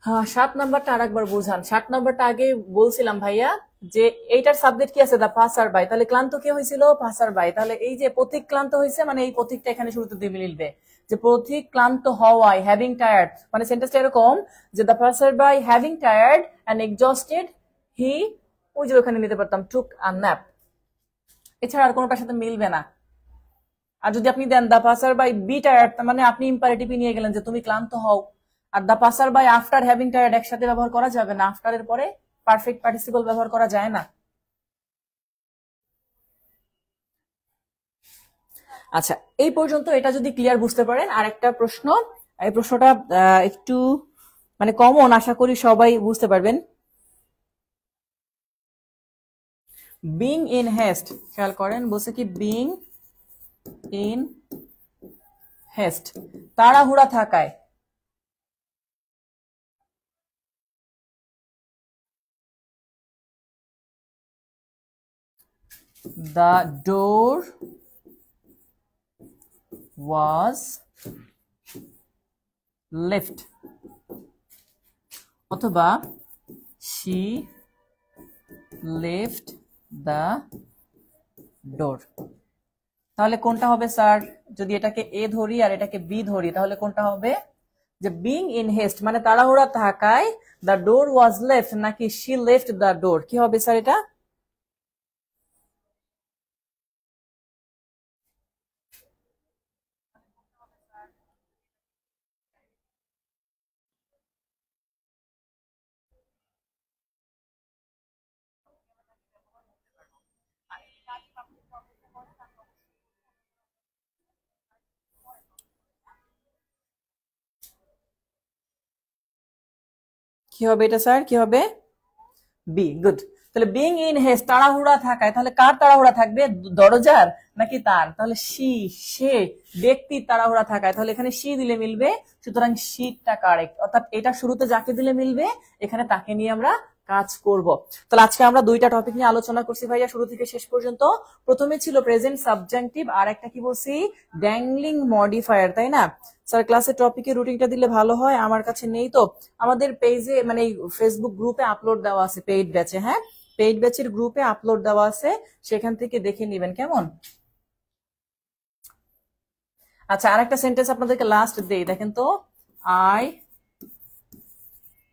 হ্যাঁ, 7 নাম্বারটা আরেকবার বুঝান। 7 নাম্বারটা আগে বলছিলাম ভাইয়া যে এইটার সাবজেক্ট কি আছে? দা পাসার বাই। তাহলে ক্লান্ত কে হয়েছিল? পাসার বাই। তাহলে এই যে পথিক ক্লান্ত হয়েছে, মানে এই পথিকটা এখানে শুরুতে দিয়ে মিলবে, যে পথিক ক্লান্ত হওয়ায়, হ্যাভিং টায়ার্ড, মানে সেন্টেন্সটা এরকম যে the passer by having tired and exhausted he, ওই যে ওখানে নিতে পারতাম টুক আ ন্যাপ, এছাড়া আর কোনোটার সাথে মিলবে না। আর যদি আপনি দেন দা পাসার বাই বি টায়ার্ড, মানে আপনি ইম্পারেটিভ নিয়ে গেলেন যে তুমি ক্লান্ত হও। আর দা passer by after having tired একসাথে ব্যবহার করা যাবে না, আফটার এর পরে পারফেক্ট পার্টিসিপল ব্যবহার করা যায় না? আচ্ছা, এই পর্যন্ত এটা যদি ক্লিয়ার বুঝতে পারেন, আরেকটা প্রশ্ন, এই প্রশ্নটা একটু মানে কমন, আশা করি সবাই বুঝতে পারবেন। বিং ইন হেস্ট, খেয়াল করেন বলছে কি বিং ইন হেস্ট, তাড়াহুড়া থাকায়। The door was left, অথবা she left the door। তাহলে কোনটা হবে স্যার? যদি এটাকে এ ধরি আর এটাকে বি ধরি, তাহলে কোনটা হবে? যে বিং ইন হেস্ট মানে তাড়াহুড়া থাকায় দ্য ডোর ওয়াজ লেফট, নাকি শি লেফট দ্য ডোর? কি হবে স্যার এটা? কি হবে এটা স্যার? কি হবে? B, good. তাহলে বিং ইন হেস্ট, তাড়াহুড়া থাকায়, তাহলে কার তাড়াহুড়া থাকবে? দরজার নাকি তার? তাহলে সি, সে, ব্যক্তির তাড়াহুড়া থাকায়, তাহলে এখানে সি দিলে মিলবে, সুতরাং সিটা কারেক্ট। অর্থাৎ এটা শুরুতে যাকে দিলে মিলবে, এখানে তাকে নিয়ে আমরা কাজ করব। তাহলে আজকে আমরা দুইটা টপিক নিয়ে আলোচনা করছি ভাইয়া, শুরু থেকে শেষ পর্যন্ত। প্রথমে ছিল প্রেজেন্ট সাবজেক্টিভ, আর একটা কি বলছি? ড্যাংলিং মডিফায়ার, তাই না? স্যার ক্লাসের টপিকের রুটিনটা দিলে ভালো হয়, আমার কাছে নেই তো। আমাদের পেজে মানে ফেসবুক গ্রুপে আপলোড দেওয়া আছে, পেইড ব্যাচে, হ্যাঁ পেইড ব্যাচের গ্রুপে আপলোড দেওয়া আছে, সেখান থেকে দেখে নিবেন, কেমন? আচ্ছা, আরেকটা সেন্টেন্স আপনাদেরকে লাস্ট দেই, দেখেন তো। I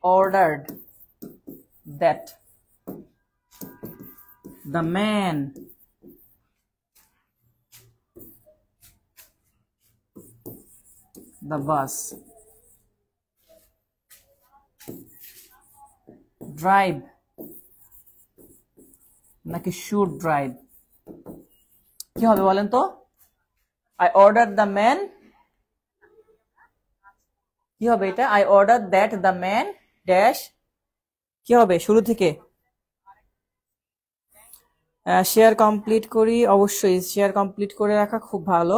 ordered that the man the bus drive নাকি শুড ড্রাইভ? কি হবে বলেন তো? আই অর্ডার দ্য ম্যান, কি হবে এটা? I order that the man dash, কি হবে শুরু থেকে? শেয়ার কমপ্লিট করি, অবশ্যই শেয়ার কমপ্লিট করে রাখা খুব ভালো,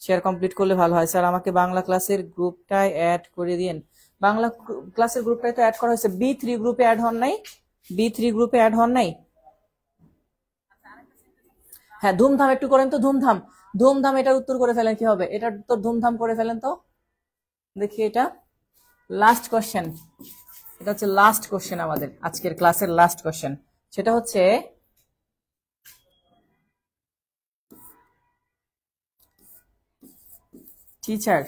শেয়ার কমপ্লিট করলে ভালো হয়। স্যার আমাকে বাংলা ক্লাসের গ্রুপটায় অ্যাড করে দিন। বাংলা ক্লাসের গ্রুপটায় তো অ্যাড করা হয়েছে, বি3 গ্রুপে অ্যাড হন নাই? বি3 গ্রুপে অ্যাড হন নাই? হ্যাঁ, ধুমধাম একটু করেন তো, ধুমধাম, ধুমধাম এটার উত্তর করে ফেলেন, কি হবে এটার উত্তর? ধুমধাম করে ফেলেন তো দেখি। এটা লাস্ট কোশ্চেন, এটা হচ্ছে লাস্ট কোশ্চেন আমাদের আজকের ক্লাসের লাস্ট কোশ্চেন। সেটা হচ্ছে teacher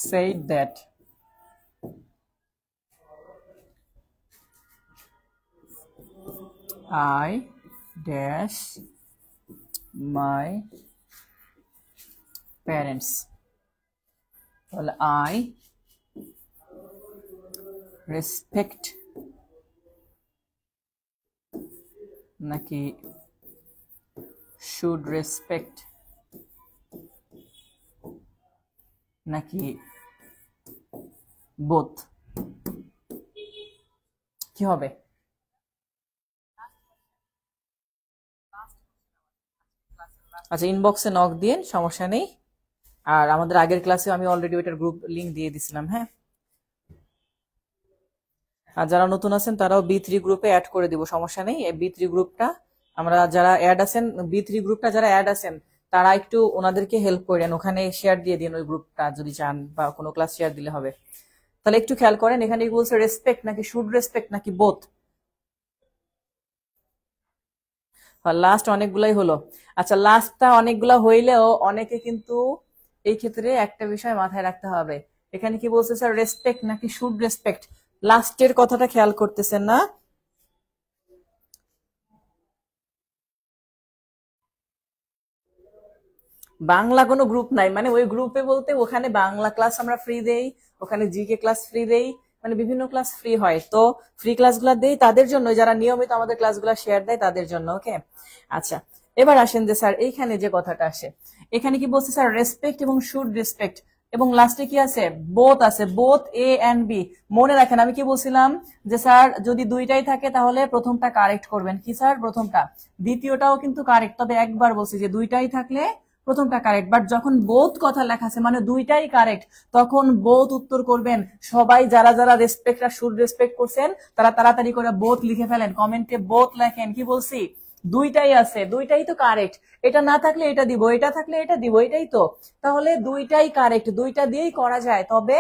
said that I dash my parents, তাহলে I respect নাকি should respect নাকি both? কি হবে? আচ্ছা, ইনবক্সে নক দিন, সমস্যা নেই। আর আমাদের আগের ক্লাসে আমি অলরেডি ওইটার গ্রুপ লিংক দিয়ে দিছিলাম, হ্যাঁ। আর যারা নতুন আছেন তারাও বি3 গ্রুপে অ্যাড করে দিব, সমস্যা নেই। এই বি3 গ্রুপটা আমরা যারা অ্যাড আছেন, বি3 গ্রুপটা যারা অ্যাড আছেন তারা একটু ওনাদেরকে হেল্প করেন, ওখানে শেয়ার দিয়ে দিন ওই গ্রুপটা যদি চান, বা কোনো ক্লাস শেয়ার দিলে হবে। তাহলে একটু খেয়াল করেন, এখানে বলছে রেসপেক্ট নাকি শুড রেসপেক্ট নাকি বোথ? লাস্ট অনেকগুলাই হলো। আচ্ছা, লাস্টটা অনেকগুলা হইলেও অনেকে কিন্তু এই ক্ষেত্রে একটা বিষয় মাথায় রাখতে হবে। এখানে কি বলছে স্যার? রেসপেক্ট নাকি শুড রেসপেক্ট? লাস্টের কথাটা খেয়াল করতেছেন না? বাংলা কোনো গ্রুপ নাই, মানে ওই গ্রুপে বলতে ওখানে বাংলা ক্লাস আমরা ফ্রি দেই, ওখানে জিকে ক্লাস ফ্রি দেই, মানে বিভিন্ন ক্লাস ফ্রি হয়। তো ফ্রি ক্লাসগুলো দেই তাদের জন্য যারা নিয়মিত আমাদের ক্লাসগুলো শেয়ার দেয় তাদের জন্য। ওকে, আচ্ছা এবার আসেন যে স্যার এইখানে যে কথাটা আসে, এখানে কি বলছে স্যার রেসপেক্ট এবং শুড রেসপেক্ট, এবং লাস্টে কি আছে বোথ আছে, বোথ এ এন্ড বি। মনে রাখেন আমি কি বলছিলাম যে স্যার যদি দুইটাই থাকে তাহলে প্রথমটা কারেক্ট করবেন, কি স্যার প্রথমটা, দ্বিতীয়টাও কিন্তু কারেক্ট, তবে একবার বলছি যে দুইটাই থাকলে প্রথমটা কারেক্ট, বাট যখন বোথ কথা লেখা আছে মানে দুইটাই কারেক্ট তখন বোথ উত্তর করবেন। সবাই যারা যারা রেসপেক্ট আর শুড রেসপেক্ট করছেন তারা তাড়াতাড়ি করে বোথ লিখে ফেলেন, কমেন্টে বোথ লেখেন। কি বলছি, দুইটাই আছে, দুইটাই তো কারেক্ট, এটা না থাকলে এটা দিব, এটা থাকলে এটা দিব, এটাই তো, তাহলে দুইটাই কারেক্ট, দুইটা দিয়েই করা যায়, তবে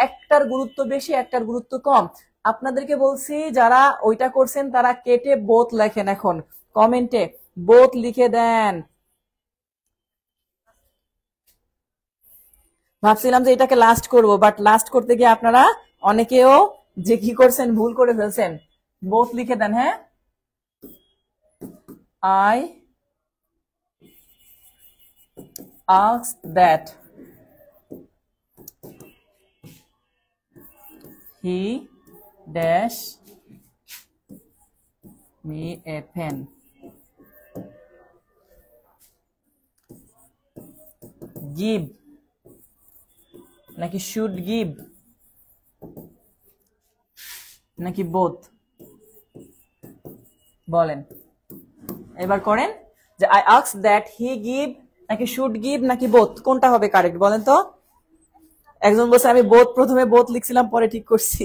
একটার গুরুত্ব বেশি একটার গুরুত্ব কম। আপনাদেরকে বলছি যারা ওইটা করছেন তারা কেটে বোথ লেখেন, এখন কমেন্টে বোথ লিখে দেন। ভাবছিলাম যে এটাকে লাস্ট করব, বাট লাস্ট করতে গিয়ে আপনারা অনেকেও যে কি করছেন ভুল করে ফেলছেন, বোথ লিখে দেন। হ্যাঁ, I asked that he dash me a pen. Give নাকি should give নাকি both বলেন, এবার করেন যে I asked that he give নাকি should give নাকি both, কোনটা হবে কারেক্ট বলেন তো। একজন বলছে আমি বোথ, প্রথমে বোথ লিখছিলাম পরে ঠিক করছি।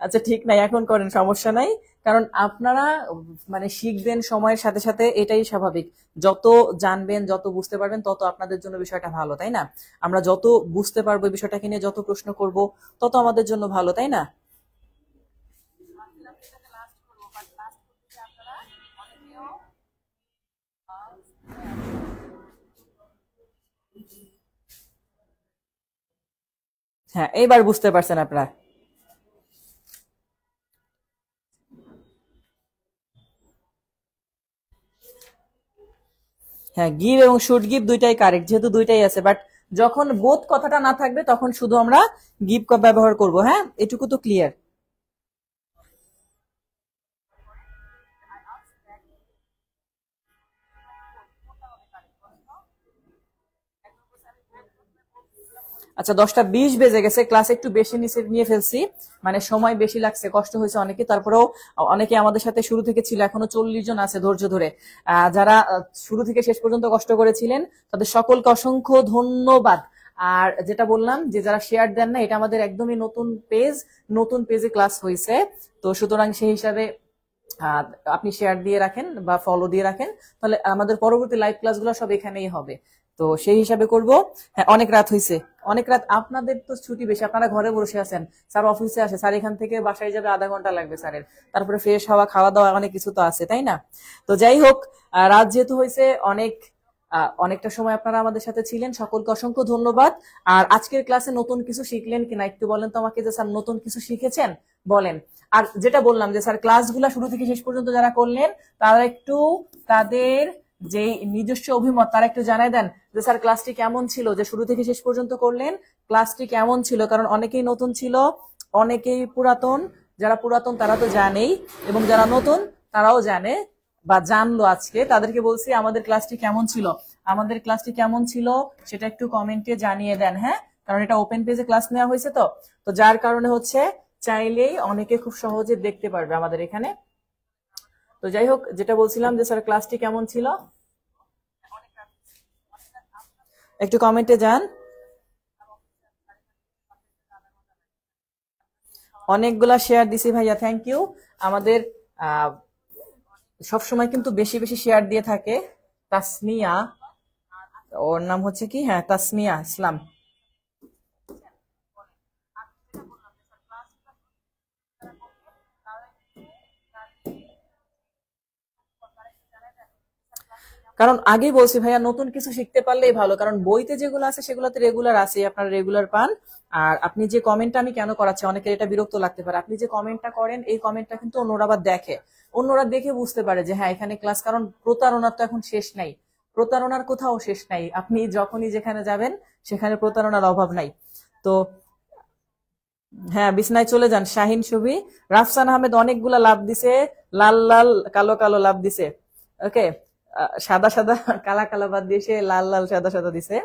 আচ্ছা ঠিক নাই, এখন করেন, সমস্যা নাই, কারণ আপনারা মানে শিখবেন সময়ের সাথে সাথে, এটাই স্বাভাবিক। যত জানবেন যত বুঝতে পারবেন তত আপনাদের জন্য বিষয়টা ভালো, তাই না? আমরা যত বুঝতে পারবো বিষয়টাকে নিয়ে, যত প্রশ্ন করব তত আমাদের জন্য ভালো, তাই না? হ্যাঁ এইবার বুঝতে পারছেন আপনারা। হ্যাঁ গিভ এবং শুড গিভ দুইটাই কারেক্ট, যেহেতু দুইটাই আছে, বাট যখন বোথ কথাটা না থাকবে তখন শুধু আমরা গিভ ব্যবহার করব। হ্যাঁ এটুকু তো ক্লিয়ার। আচ্ছা 10টা 20 বেজে গেছে, ক্লাস একটু বেশি নিচে নিয়ে ফেলছি, মানে সময় বেশি লাগছে, কষ্ট হয়েছে অনেকে, তারপরেও অনেকে আমাদের সাথে শুরু থেকে ছিল, এখনো 40 জন আছে ধৈর্য ধরে। যারা শুরু থেকে শেষ পর্যন্ত কষ্ট করেছিলেন তাদের সকলকে অসংখ্য ধন্যবাদ। আর যেটা বললাম যে যারা শেয়ার দেন না, এটা আমাদের একদমই নতুন পেজ, নতুন পেজে ক্লাস হয়েছে, তো সুতরাং সেই হিসাবে আপনি শেয়ার দিয়ে রাখেন বা ফলো দিয়ে রাখেন, তাহলে আমাদের পরবর্তী লাইভ ক্লাসগুলো সব এখানেই হবে। তো সেই হিসাবে করব। হ্যাঁ অনেক রাত হয়েছে, অনেক রাত, আপনাদের তো ছুটি বেশি, আপনারা ঘরে বসে আছেন, স্যার অফিসে আসে, স্যার এখান থেকে বাসায় যাবে আধা ঘন্টা লাগবে স্যারের, তারপরে ফ্রেশ হওয়া খাওয়া দাওয়া অনেক কিছু তো আছে, তাই না? তো যাই হোক, রাত যেহেতু হয়েছে অনেক, অনেকটা সময় আপনারা আমাদের সাথে ছিলেন, সকলকে অসংখ্য ধন্যবাদ। আর আজকের ক্লাসে নতুন কিছু শিখলেন কিনা একটু বলেন তো আমাকে, যে স্যার নতুন কিছু শিখেছেন বলেন। আর যেটা বললাম যে স্যার ক্লাসগুলা শুরু থেকে শেষ পর্যন্ত যারা করলেন তারা একটু তাদের যে নিজস্ব অভিমত তারা একটু জানাই দেন যে স্যার ক্লাসটি কেমন ছিল, যে শুরু থেকে শেষ পর্যন্ত করলেন ক্লাসটি কেমন ছিল, কারণ অনেকেই নতুন ছিল, অনেকেই পুরাতন, যারা পুরাতন তারা তো জানেই, এবং যারা নতুন তারাও জানে বা জানলো আজকে, তাদেরকে বলছি আমাদের ক্লাসটি কেমন ছিল, আমাদের ক্লাসটি কেমন ছিল সেটা একটু কমেন্টে জানিয়ে দেন। হ্যাঁ কারণ এটা ওপেন পেজে ক্লাস নেওয়া হয়েছে, তো তো যার কারণে হচ্ছে চাইলেই অনেকে খুব সহজে দেখতে পারবে আমাদের এখানে। তো যাই হোক, যেটা বলছিলাম যে স্যার ক্লাসটি কেমন ছিল একটু কমেন্টে যান। অনেকগুলা শেয়ার দিছি ভাইয়া, থ্যাংক ইউ। আমাদের সবসময় কিন্তু বেশি বেশি শেয়ার দিয়ে থাকে তাসমিয়া, ওর নাম হচ্ছে কি, হ্যাঁ তাসমিয়া ইসলাম। কারণ আগেই বলছি ভাইয়া নতুন কিছু শিখতে পারলেই ভালো, কারণ বইতে যেগুলো আছে সেগুলোতে রেগুলার আছে, আপনারা রেগুলার পান। আর আপনি যে কমেন্টটা আমি কেন করাচ্ছি, অনেকের এটা বিরক্ত লাগতে পারে, আপনি যে কমেন্টটা করেন এই কমেন্টটা কিন্তু অন্যরা আবার দেখে, অন্যরা দেখে বুঝতে পারে যে হ্যাঁ এখানে ক্লাস, কারণ প্রতারণার তো এখন শেষ নাই, প্রতারণার কোথাও শেষ নাই, আপনি যখনই যেখানে যাবেন সেখানে প্রতারণার অভাব নাই। তো হ্যাঁ, বিছনায় চলে যান। শাহিন সুবি, রাফসান আহমেদ অনেকগুলা লাভ দিছে, লাল লাল কালো কালো লাভ দিছে। ওকে, সাদা সাদা কালা কালা বাদ দিয়ে সে লাল লাল সাদা সাদা দিছে।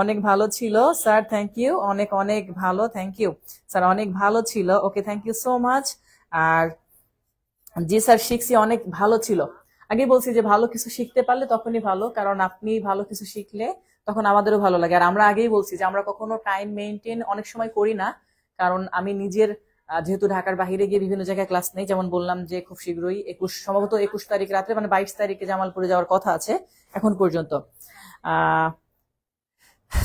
অনেক ভালো ছিল স্যার, থ্যাংক ইউ। অনেক অনেক ভালো, থ্যাংক ইউ স্যার, অনেক ভালো ছিল। Okay, thank you so much. আর জি স্যার, শিখছি, অনেক ভালো ছিল। আগে বলছি যে ভালো কিছু শিখতে পারলে তখনই ভালো, কারণ আপনি ভালো কিছু শিখলে তখন আমাদেরও ভালো লাগে। আর আমরা আগেই বলছি যে আমরা কখনো টাইম মেনটেন অনেক সময় করি না, কারণ আমি নিজের যেহেতু ঢাকার বাইরে গিয়ে বিভিন্ন জায়গায় ক্লাস নেই, যেমন বললাম যে খুব শীঘ্রই সম্ভবত 21 তারিখ রাত্রে, মানে 22 তারিখে জামালপুরে যাওয়ার কথা আছে এখন পর্যন্ত।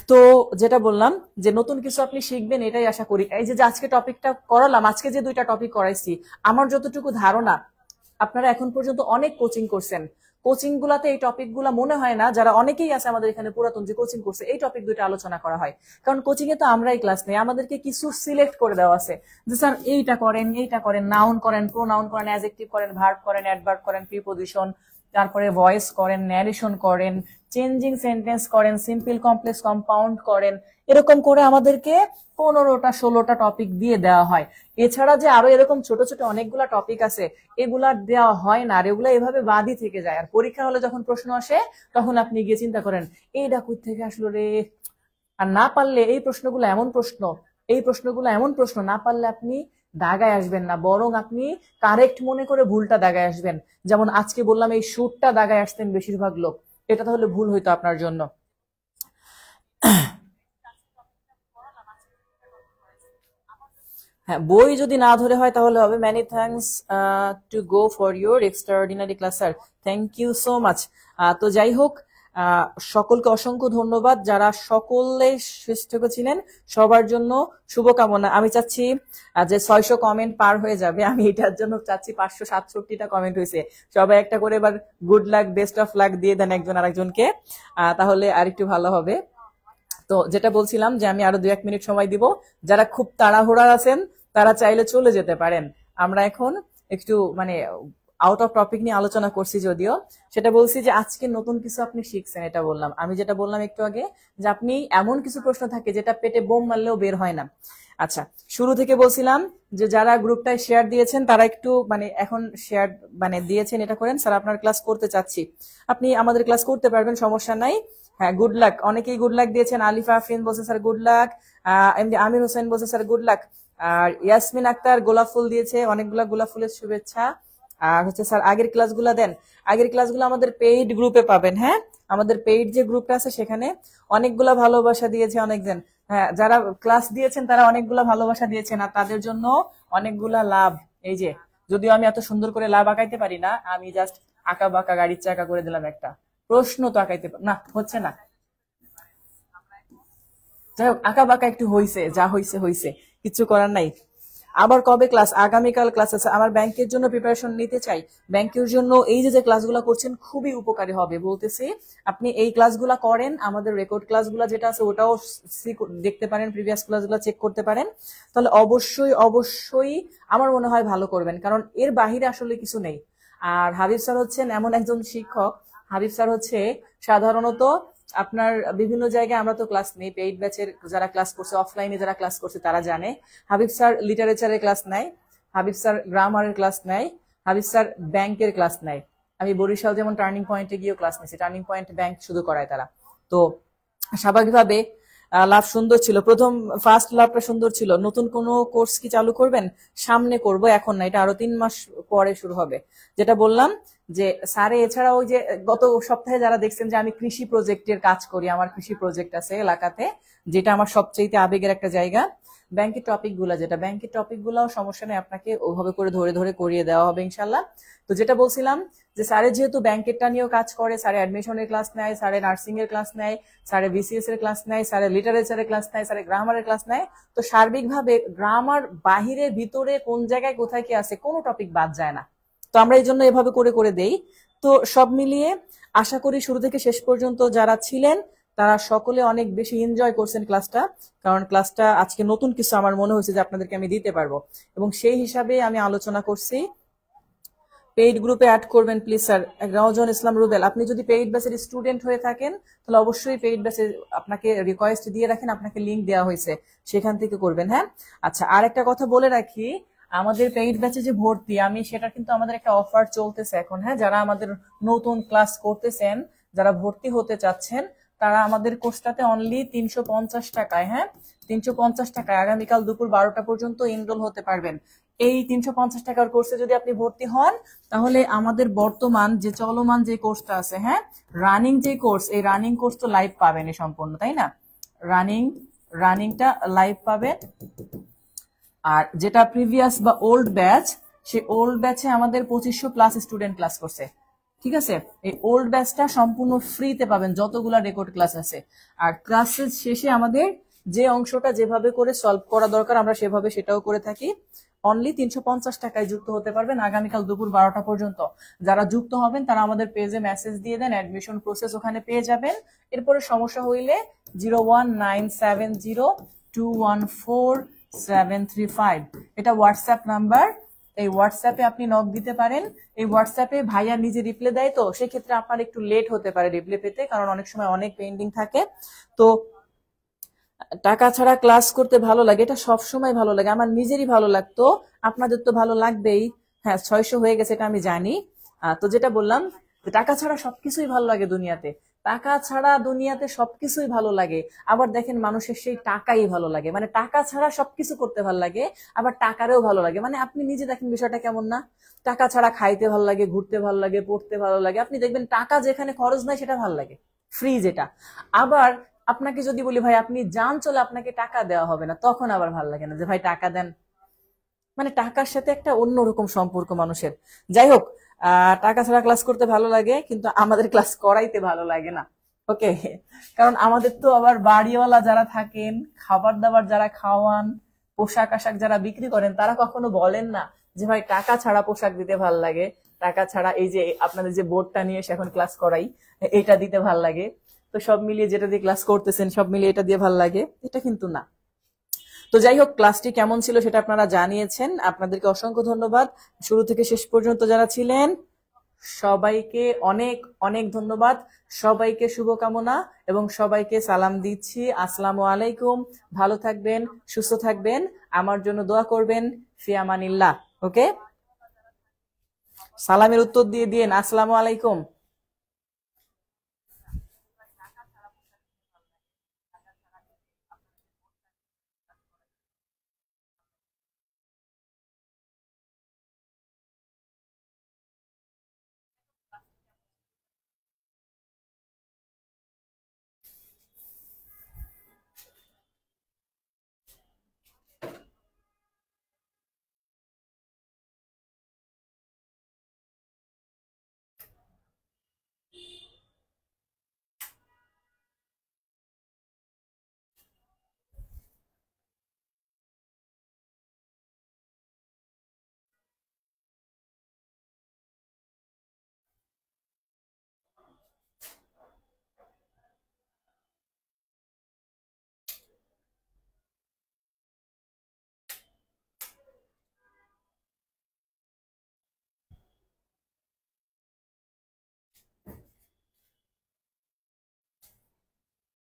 তো যেটা বললাম যে নতুন কিছু আপনি শিখবেন এটাই আশা করি। এই যে আজকে টপিকটা করালাম, আজকে যে 2টা টপিক করাইছি, আমার যতটুকু ধারণা আপনারা এখন পর্যন্ত অনেক কোচিং করছেন। কোচিং গুলাতে এই টপিক গুলা মনে হয় না, যারা অনেকেই আছে আমাদের এখানে পুরাতন যে কোচিং করছে, এই টপিক 2টা আলোচনা করা হয়। কারণ কোচিং এ তো আমরাই ক্লাস নেই, আমাদেরকে কিছু সিলেক্ট করে দেওয়া আছে যে স্যার এইটা করেন, এইটা করেন, নাউন করেন, প্রোনাউন করেন, অ্যাডজেক্টিভ করেন, ভার্ব করেন, অ্যাডভার্ব করেন, প্রিপোজিশন, তারপরে ভয়েস করেন, ন্যারেশন করেন, চেঞ্জিং সেন্টেন্স করেন, সিম্পল কমপ্লেক্স কম্পাউন্ড করেন। এরকম করে আমাদেরকে 15টা 16টা টপিক দিয়ে দেওয়া হয়। এছাড়া যে আরো এরকম ছোট ছোট অনেকগুলা টপিক আছে, এগুলা দেওয়া হয় না, আর এগুলা এভাবে বাদই থেকে যায়। আর পরীক্ষা হলে যখন প্রশ্ন আসে তখন আপনি গিয়ে চিন্তা করেন এইটা কই থেকে আসলো রে। আর না পারলে এই প্রশ্নগুলো এমন প্রশ্ন, না পারলে আপনি দাগায় আসবেন না, বরং আপনি কারেক্ট মনে করে ভুলটা দাগায় আসবেন। যেমন আজকে বললাম এই সুরটা দাগায় আসতেন বেশিরভাগ লোক, এটা তাহলে ভুল হইতো আপনার জন্য। হ্যাঁ, বই যদি না ধরে হয় তাহলে হবে। Many thanks to go for your extraordinary class sir, thank you so much. তো যাই হোক, সকলকে অসংখ্য ধন্যবাদ, যারা সকলে সুস্থ ছিলেন, সবার জন্য শুভকামনা। আমি চাচ্ছি যে 600 কমেন্ট পার হয়ে যাবে, আমি এটার জন্য চাচ্ছি। 567টা কমেন্ট হয়েছে, সবাই একটা করে এবার good luck, best of luck দিয়ে দেন একজন আরেকজনকে, তাহলে আরেকটু ভালো হবে। তো যেটা বলছিলাম যে আমি আরো 2-1 মিনিট সময় দিব, যারা খুব তাড়াহুড়ার আছেন তারা চাইলে চলে যেতে পারেন। আমরা এখন একটু মানে আউট অফ টপিক নিয়ে আলোচনা করছি, যদিও সেটা বলছি যে আজকে নতুন কিছু আপনি শিখছেন, এটা বললাম। আমি যেটা বললাম একটু আগে, যে আপনি এমন কিছু প্রশ্ন থাকে যেটা পেটে বোম মারলেও বের হয় না। আচ্ছা, শুরু থেকে বলছিলাম যে যারা গ্রুপটায় শেয়ার দিয়েছেন তারা একটু মানে এখন শেয়ার মানে দিয়েছেন, এটা করেন স্যার আপনার ক্লাস করতে চাচ্ছি। আপনি আমাদের ক্লাস করতে পারবেন, সমস্যা নাই। হ্যাঁ, গুড লাক, অনেকেই গুড লাক দিয়েছেন। আলিফা আফরিন বলছে স্যার গুড লাক, এমনি আমির হোসেন বলছে স্যার গুড লাক, আর ইয়াসমিন আক্তার গোলাপ ফুল দিয়েছে, অনেকগুলা গোলাপ ফুলের শুভেচ্ছা। আর হচ্ছে স্যার আগের ক্লাসগুলা দেন, আগের ক্লাসগুলো আমাদের পেইড গ্রুপে পাবেন। হ্যাঁ, আমাদের পেইড যে গ্রুপটা আছে সেখানে অনেকগুলা ভালোবাসা দিয়েছে অনেকজন। হ্যাঁ, যারা ক্লাস দিয়েছেন তারা অনেকগুলা ভালোবাসা দিয়েছেন, আর তাদের জন্য অনেকগুলা লাভ। এই যে, যদিও আমি এত সুন্দর করে লাভ আঁকাইতে পারি না, আমি জাস্ট আঁকা বাঁকা গাড়ির চাকা করে দিলাম একটা, প্রশ্ন তো আঁকাইতে না হচ্ছে না। যাই হোক, আঁকা বাঁকা একটু হইছে, যা হইছে হইছে, কিছু করার নাই। আবার কবে ক্লাস? আগামীকাল ক্লাস আছে। আমার ব্যাংকের জন্য প্রিপারেশন নিতে চাই, ব্যাংকের জন্য এই যে যে ক্লাসগুলো করছেন খুবই উপকারী হবে বলতেছি। আপনি এই ক্লাসগুলো করেন, আমাদের রেকর্ড ক্লাসগুলো যেটা আছে ওটাও দেখতে পারেন, প্রিভিয়াস ক্লাসগুলো চেক করতে পারেন, তাহলে অবশ্যই অবশ্যই আমার মনে হয় ভালো করবেন, কারণ এর বাহিরে আসলে কিছু নেই। আর হাবিব স্যার হচ্ছেন এমন একজন শিক্ষক, হাবিব স্যার হচ্ছে সাধারণত আপনার বিভিন্ন জায়গায়, আমরা তো ক্লাস নেই, পেইড ব্যাচের যারা ক্লাস করছে, অফলাইনে যারা ক্লাস করছে তারা জানে, হাবিব স্যার লিটারেচারের ক্লাস নেয়, হাবিব স্যার গ্রামারের ক্লাস নেয়, হাবিব স্যার ব্যাংকের ক্লাস নেয়। আমি বরিশাল যেমন টার্নিং পয়েন্টে গিয়েও ক্লাস নিয়েছি, টার্নিং পয়েন্ট ব্যাংক শুধু করায় তারা। তো স্বাভাবিকভাবে লাভ সুন্দর ছিল, প্রথম ফার্স্ট লাভটা সুন্দর ছিল। নতুন কোনো কোর্স কি চালু করবেন? সামনে করব, এখন না, এটা আরো 3 মাস পরে শুরু হবে। যেটা বললাম যে স্যারে এছাড়া ওই যে গত সপ্তাহে যারা দেখছেন যে আমি কৃষি প্রজেক্টের কাজ করি, আমার কৃষি প্রজেক্ট আছে এলাকাতে, যেটা আমার সবচেয়ে আবেগের একটা জায়গা। ব্যাংকের টপিক গুলা, যেটা ব্যাংকের টপিক গুলাও সমস্যা নেই, আপনাকে ওভাবে করে ধরে ধরে করিয়ে দেওয়া হবে ইনশাল্লাহ। তো যেটা বলছিলাম যে স্যারে যেহেতু ব্যাংকেরটা নিয়েও কাজ করে, স্যারে অ্যাডমিশনের ক্লাস নেয়, স্যারে নার্সিং এর ক্লাস নেয়, স্যারে বিসিএস এর ক্লাস নেয়, স্যারে লিটারেচারের ক্লাস নেয়, স্যারে গ্রামারের ক্লাস নেয়। তো সার্বিকভাবে গ্রামার বাহিরে ভিতরে কোন জায়গায় কোথায় কি আছে কোনো টপিক বাদ যায় না। তো আমরা এই জন্য এভাবে করে করে দেই। তো সব মিলিয়ে আশা করি শুরু থেকে শেষ পর্যন্ত যারা ছিলেন তারা সকলে অনেক বেশি এনজয় করছেন ক্লাসটা, কারণ ক্লাসটা আজকে নতুন কিছু আমার মনে হয়েছে যে আপনাদেরকে আমি দিতে পারবো, এবং সেই হিসাবে আমি আলোচনা করছি। পেইড গ্রুপে অ্যাড করবেন প্লিজ স্যার। রাউজান ইসলাম রুবেল, আপনি যদি পেইড ব্যাচের স্টুডেন্ট হয়ে থাকেন তাহলে অবশ্যই পেইড ব্যাচে আপনাকে রিকোয়েস্ট দিয়ে রাখেন, আপনাকে লিংক দেওয়া হয়েছে, সেখান থেকে করবেন। হ্যাঁ, আচ্ছা, আর একটা কথা বলে রাখি, আমাদের পেইড ব্যাচে যে ভর্তি, আমি সেটা কিন্তু আমাদের একটা অফার চলতেছে এখন। হ্যাঁ, যারা আমাদের নতুন ক্লাস করতেছেন, যারা ভর্তি হতে চাচ্ছেন, তারা আমাদের কোর্সটাতে অনলি 350 টাকায়, হ্যাঁ 350 টাকায় আগামীকাল দুপুর 12টা পর্যন্ত এনরোল হতে পারবেন। এই 350 টাকার কোর্সে যদি আপনি ভর্তি হন, তাহলে আমাদের বর্তমান যে চলমান যে কোর্সটা আছে, হ্যাঁ রানিং যে কোর্স, এই রানিং কোর্স তো লাইভ পাবেন সম্পূর্ণ, তাই না? রানিংটা লাইভ পাবেন। আর যেটা প্রিভিয়াস বা ওল্ড ব্যাচ, সেই ওল্ড ব্যাচে আমাদের 2500+ স্টুডেন্ট ক্লাস করছে, ঠিক আছে? এই ওল্ড ব্যাচটা সম্পূর্ণ ফ্রিতে পাবেন, যতগুলা রেকর্ড ক্লাস আছে। আর ক্লাসের শেষে আমাদের যে অংশটা যেভাবে করে সলভ করা দরকার আমরা সেভাবে সেটাও করে থাকি। অনলি 350 টাকায় যুক্ত হতে পারবেন আগামীকাল দুপুর 12টা পর্যন্ত। যারা যুক্ত হবেন তারা আমাদের পেজে মেসেজ দিয়ে দেন, অ্যাডমিশন প্রসেস ওখানে পেয়ে যাবেন। এরপরে সমস্যা হইলে 01970214735, এটা হোয়াটসঅ্যাপ নাম্বার। এই হোয়াটসঅ্যাপে আপনি নক দিতে পারেন। এই হোয়াটসঅ্যাপে ভাইয়া নিজে রিপ্লাই দেয়, তো সেক্ষেত্রে আপনার একটু লেট হতে পারে রিপ্লাই পেতে, কারণ অনেক সময় অনেক পেন্ডিং থাকে। তো টাকা ছাড়া ক্লাস করতে ভালো লাগে, এটা সব সময় ভালো লাগে, আমার নিজেরই ভালো লাগতো, আপনাদের তো ভালো লাগবেই। হ্যাঁ 600 হয়ে গেছে এটা আমি জানি। তো যেটা বললাম, টাকা ছাড়া সবকিছুই ভালো লাগে দুনিয়াতে, টাকা ছাড়া দুনিয়াতে সবকিছুই ভালো লাগে। আবার দেখেন মানুষের সেই টাকাই ভালো লাগে, মানে টাকা ছাড়া সবকিছু করতে ভালো লাগে, আবার টাকারও ভালো লাগে। মানে আপনি নিজে দেখেন বিষয়টা কেমন না? টাকা ছাড়া খাইতে ভালো লাগে, ঘুরতে ভালো লাগে, পড়তে ভালো লাগে। আপনি দেখবেন টাকা যেখানে খরচ নাই সেটা ভালো লাগে, ফ্রি যেটা। আবার আপনাকে যদি বলি ভাই আপনি যান চলে আপনাকে টাকা দেওয়া হবে না, তখন আবার ভালো লাগে না যে ভাই টাকা দেন। মানে টাকার সাথে একটা অন্যরকম সম্পর্ক মানুষের। যাই হোক, টাকা ছাড়া ক্লাস করতে ভালো লাগে, কিন্তু আমাদের ক্লাস করাইতে ভালো লাগে না। ওকে, কারণ আমাদের তো আবার বাড়িওয়ালা যারা থাকেন, খাবার দাবার যারা খাওয়ান, পোশাক আশাক যারা বিক্রি করেন, তারা কখনো বলেন না যে ভাই টাকা ছাড়া পোশাক দিতে ভাল লাগে, টাকা ছাড়া এই যে আপনাদের যে বোর্ডটা নিয়ে এসে এখন ক্লাস করাই, এটা দিতে ভাল লাগে। তো সব মিলিয়ে যেটা দিয়ে ক্লাস করতেছেন সব মিলিয়ে এটা দিয়ে ভাল লাগে, এটা কিন্তু না। তো যাই হোক, ক্লাসটি কেমন ছিল সেটা আপনারা জানিয়েছেন, আপনাদেরকে অসংখ্য ধন্যবাদ। শুরু থেকে শেষ পর্যন্ত যারা ছিলেন সবাইকে অনেক অনেক ধন্যবাদ, সবাইকে শুভকামনা এবং সবাইকে সালাম দিচ্ছি। আসসালামু আলাইকুম, ভালো থাকবেন, সুস্থ থাকবেন, আমার জন্য দোয়া করবেন। ফি আমানিল্লাহ। ওকে, সালামের উত্তর দিয়ে দিন, আসসালামু আলাইকুম।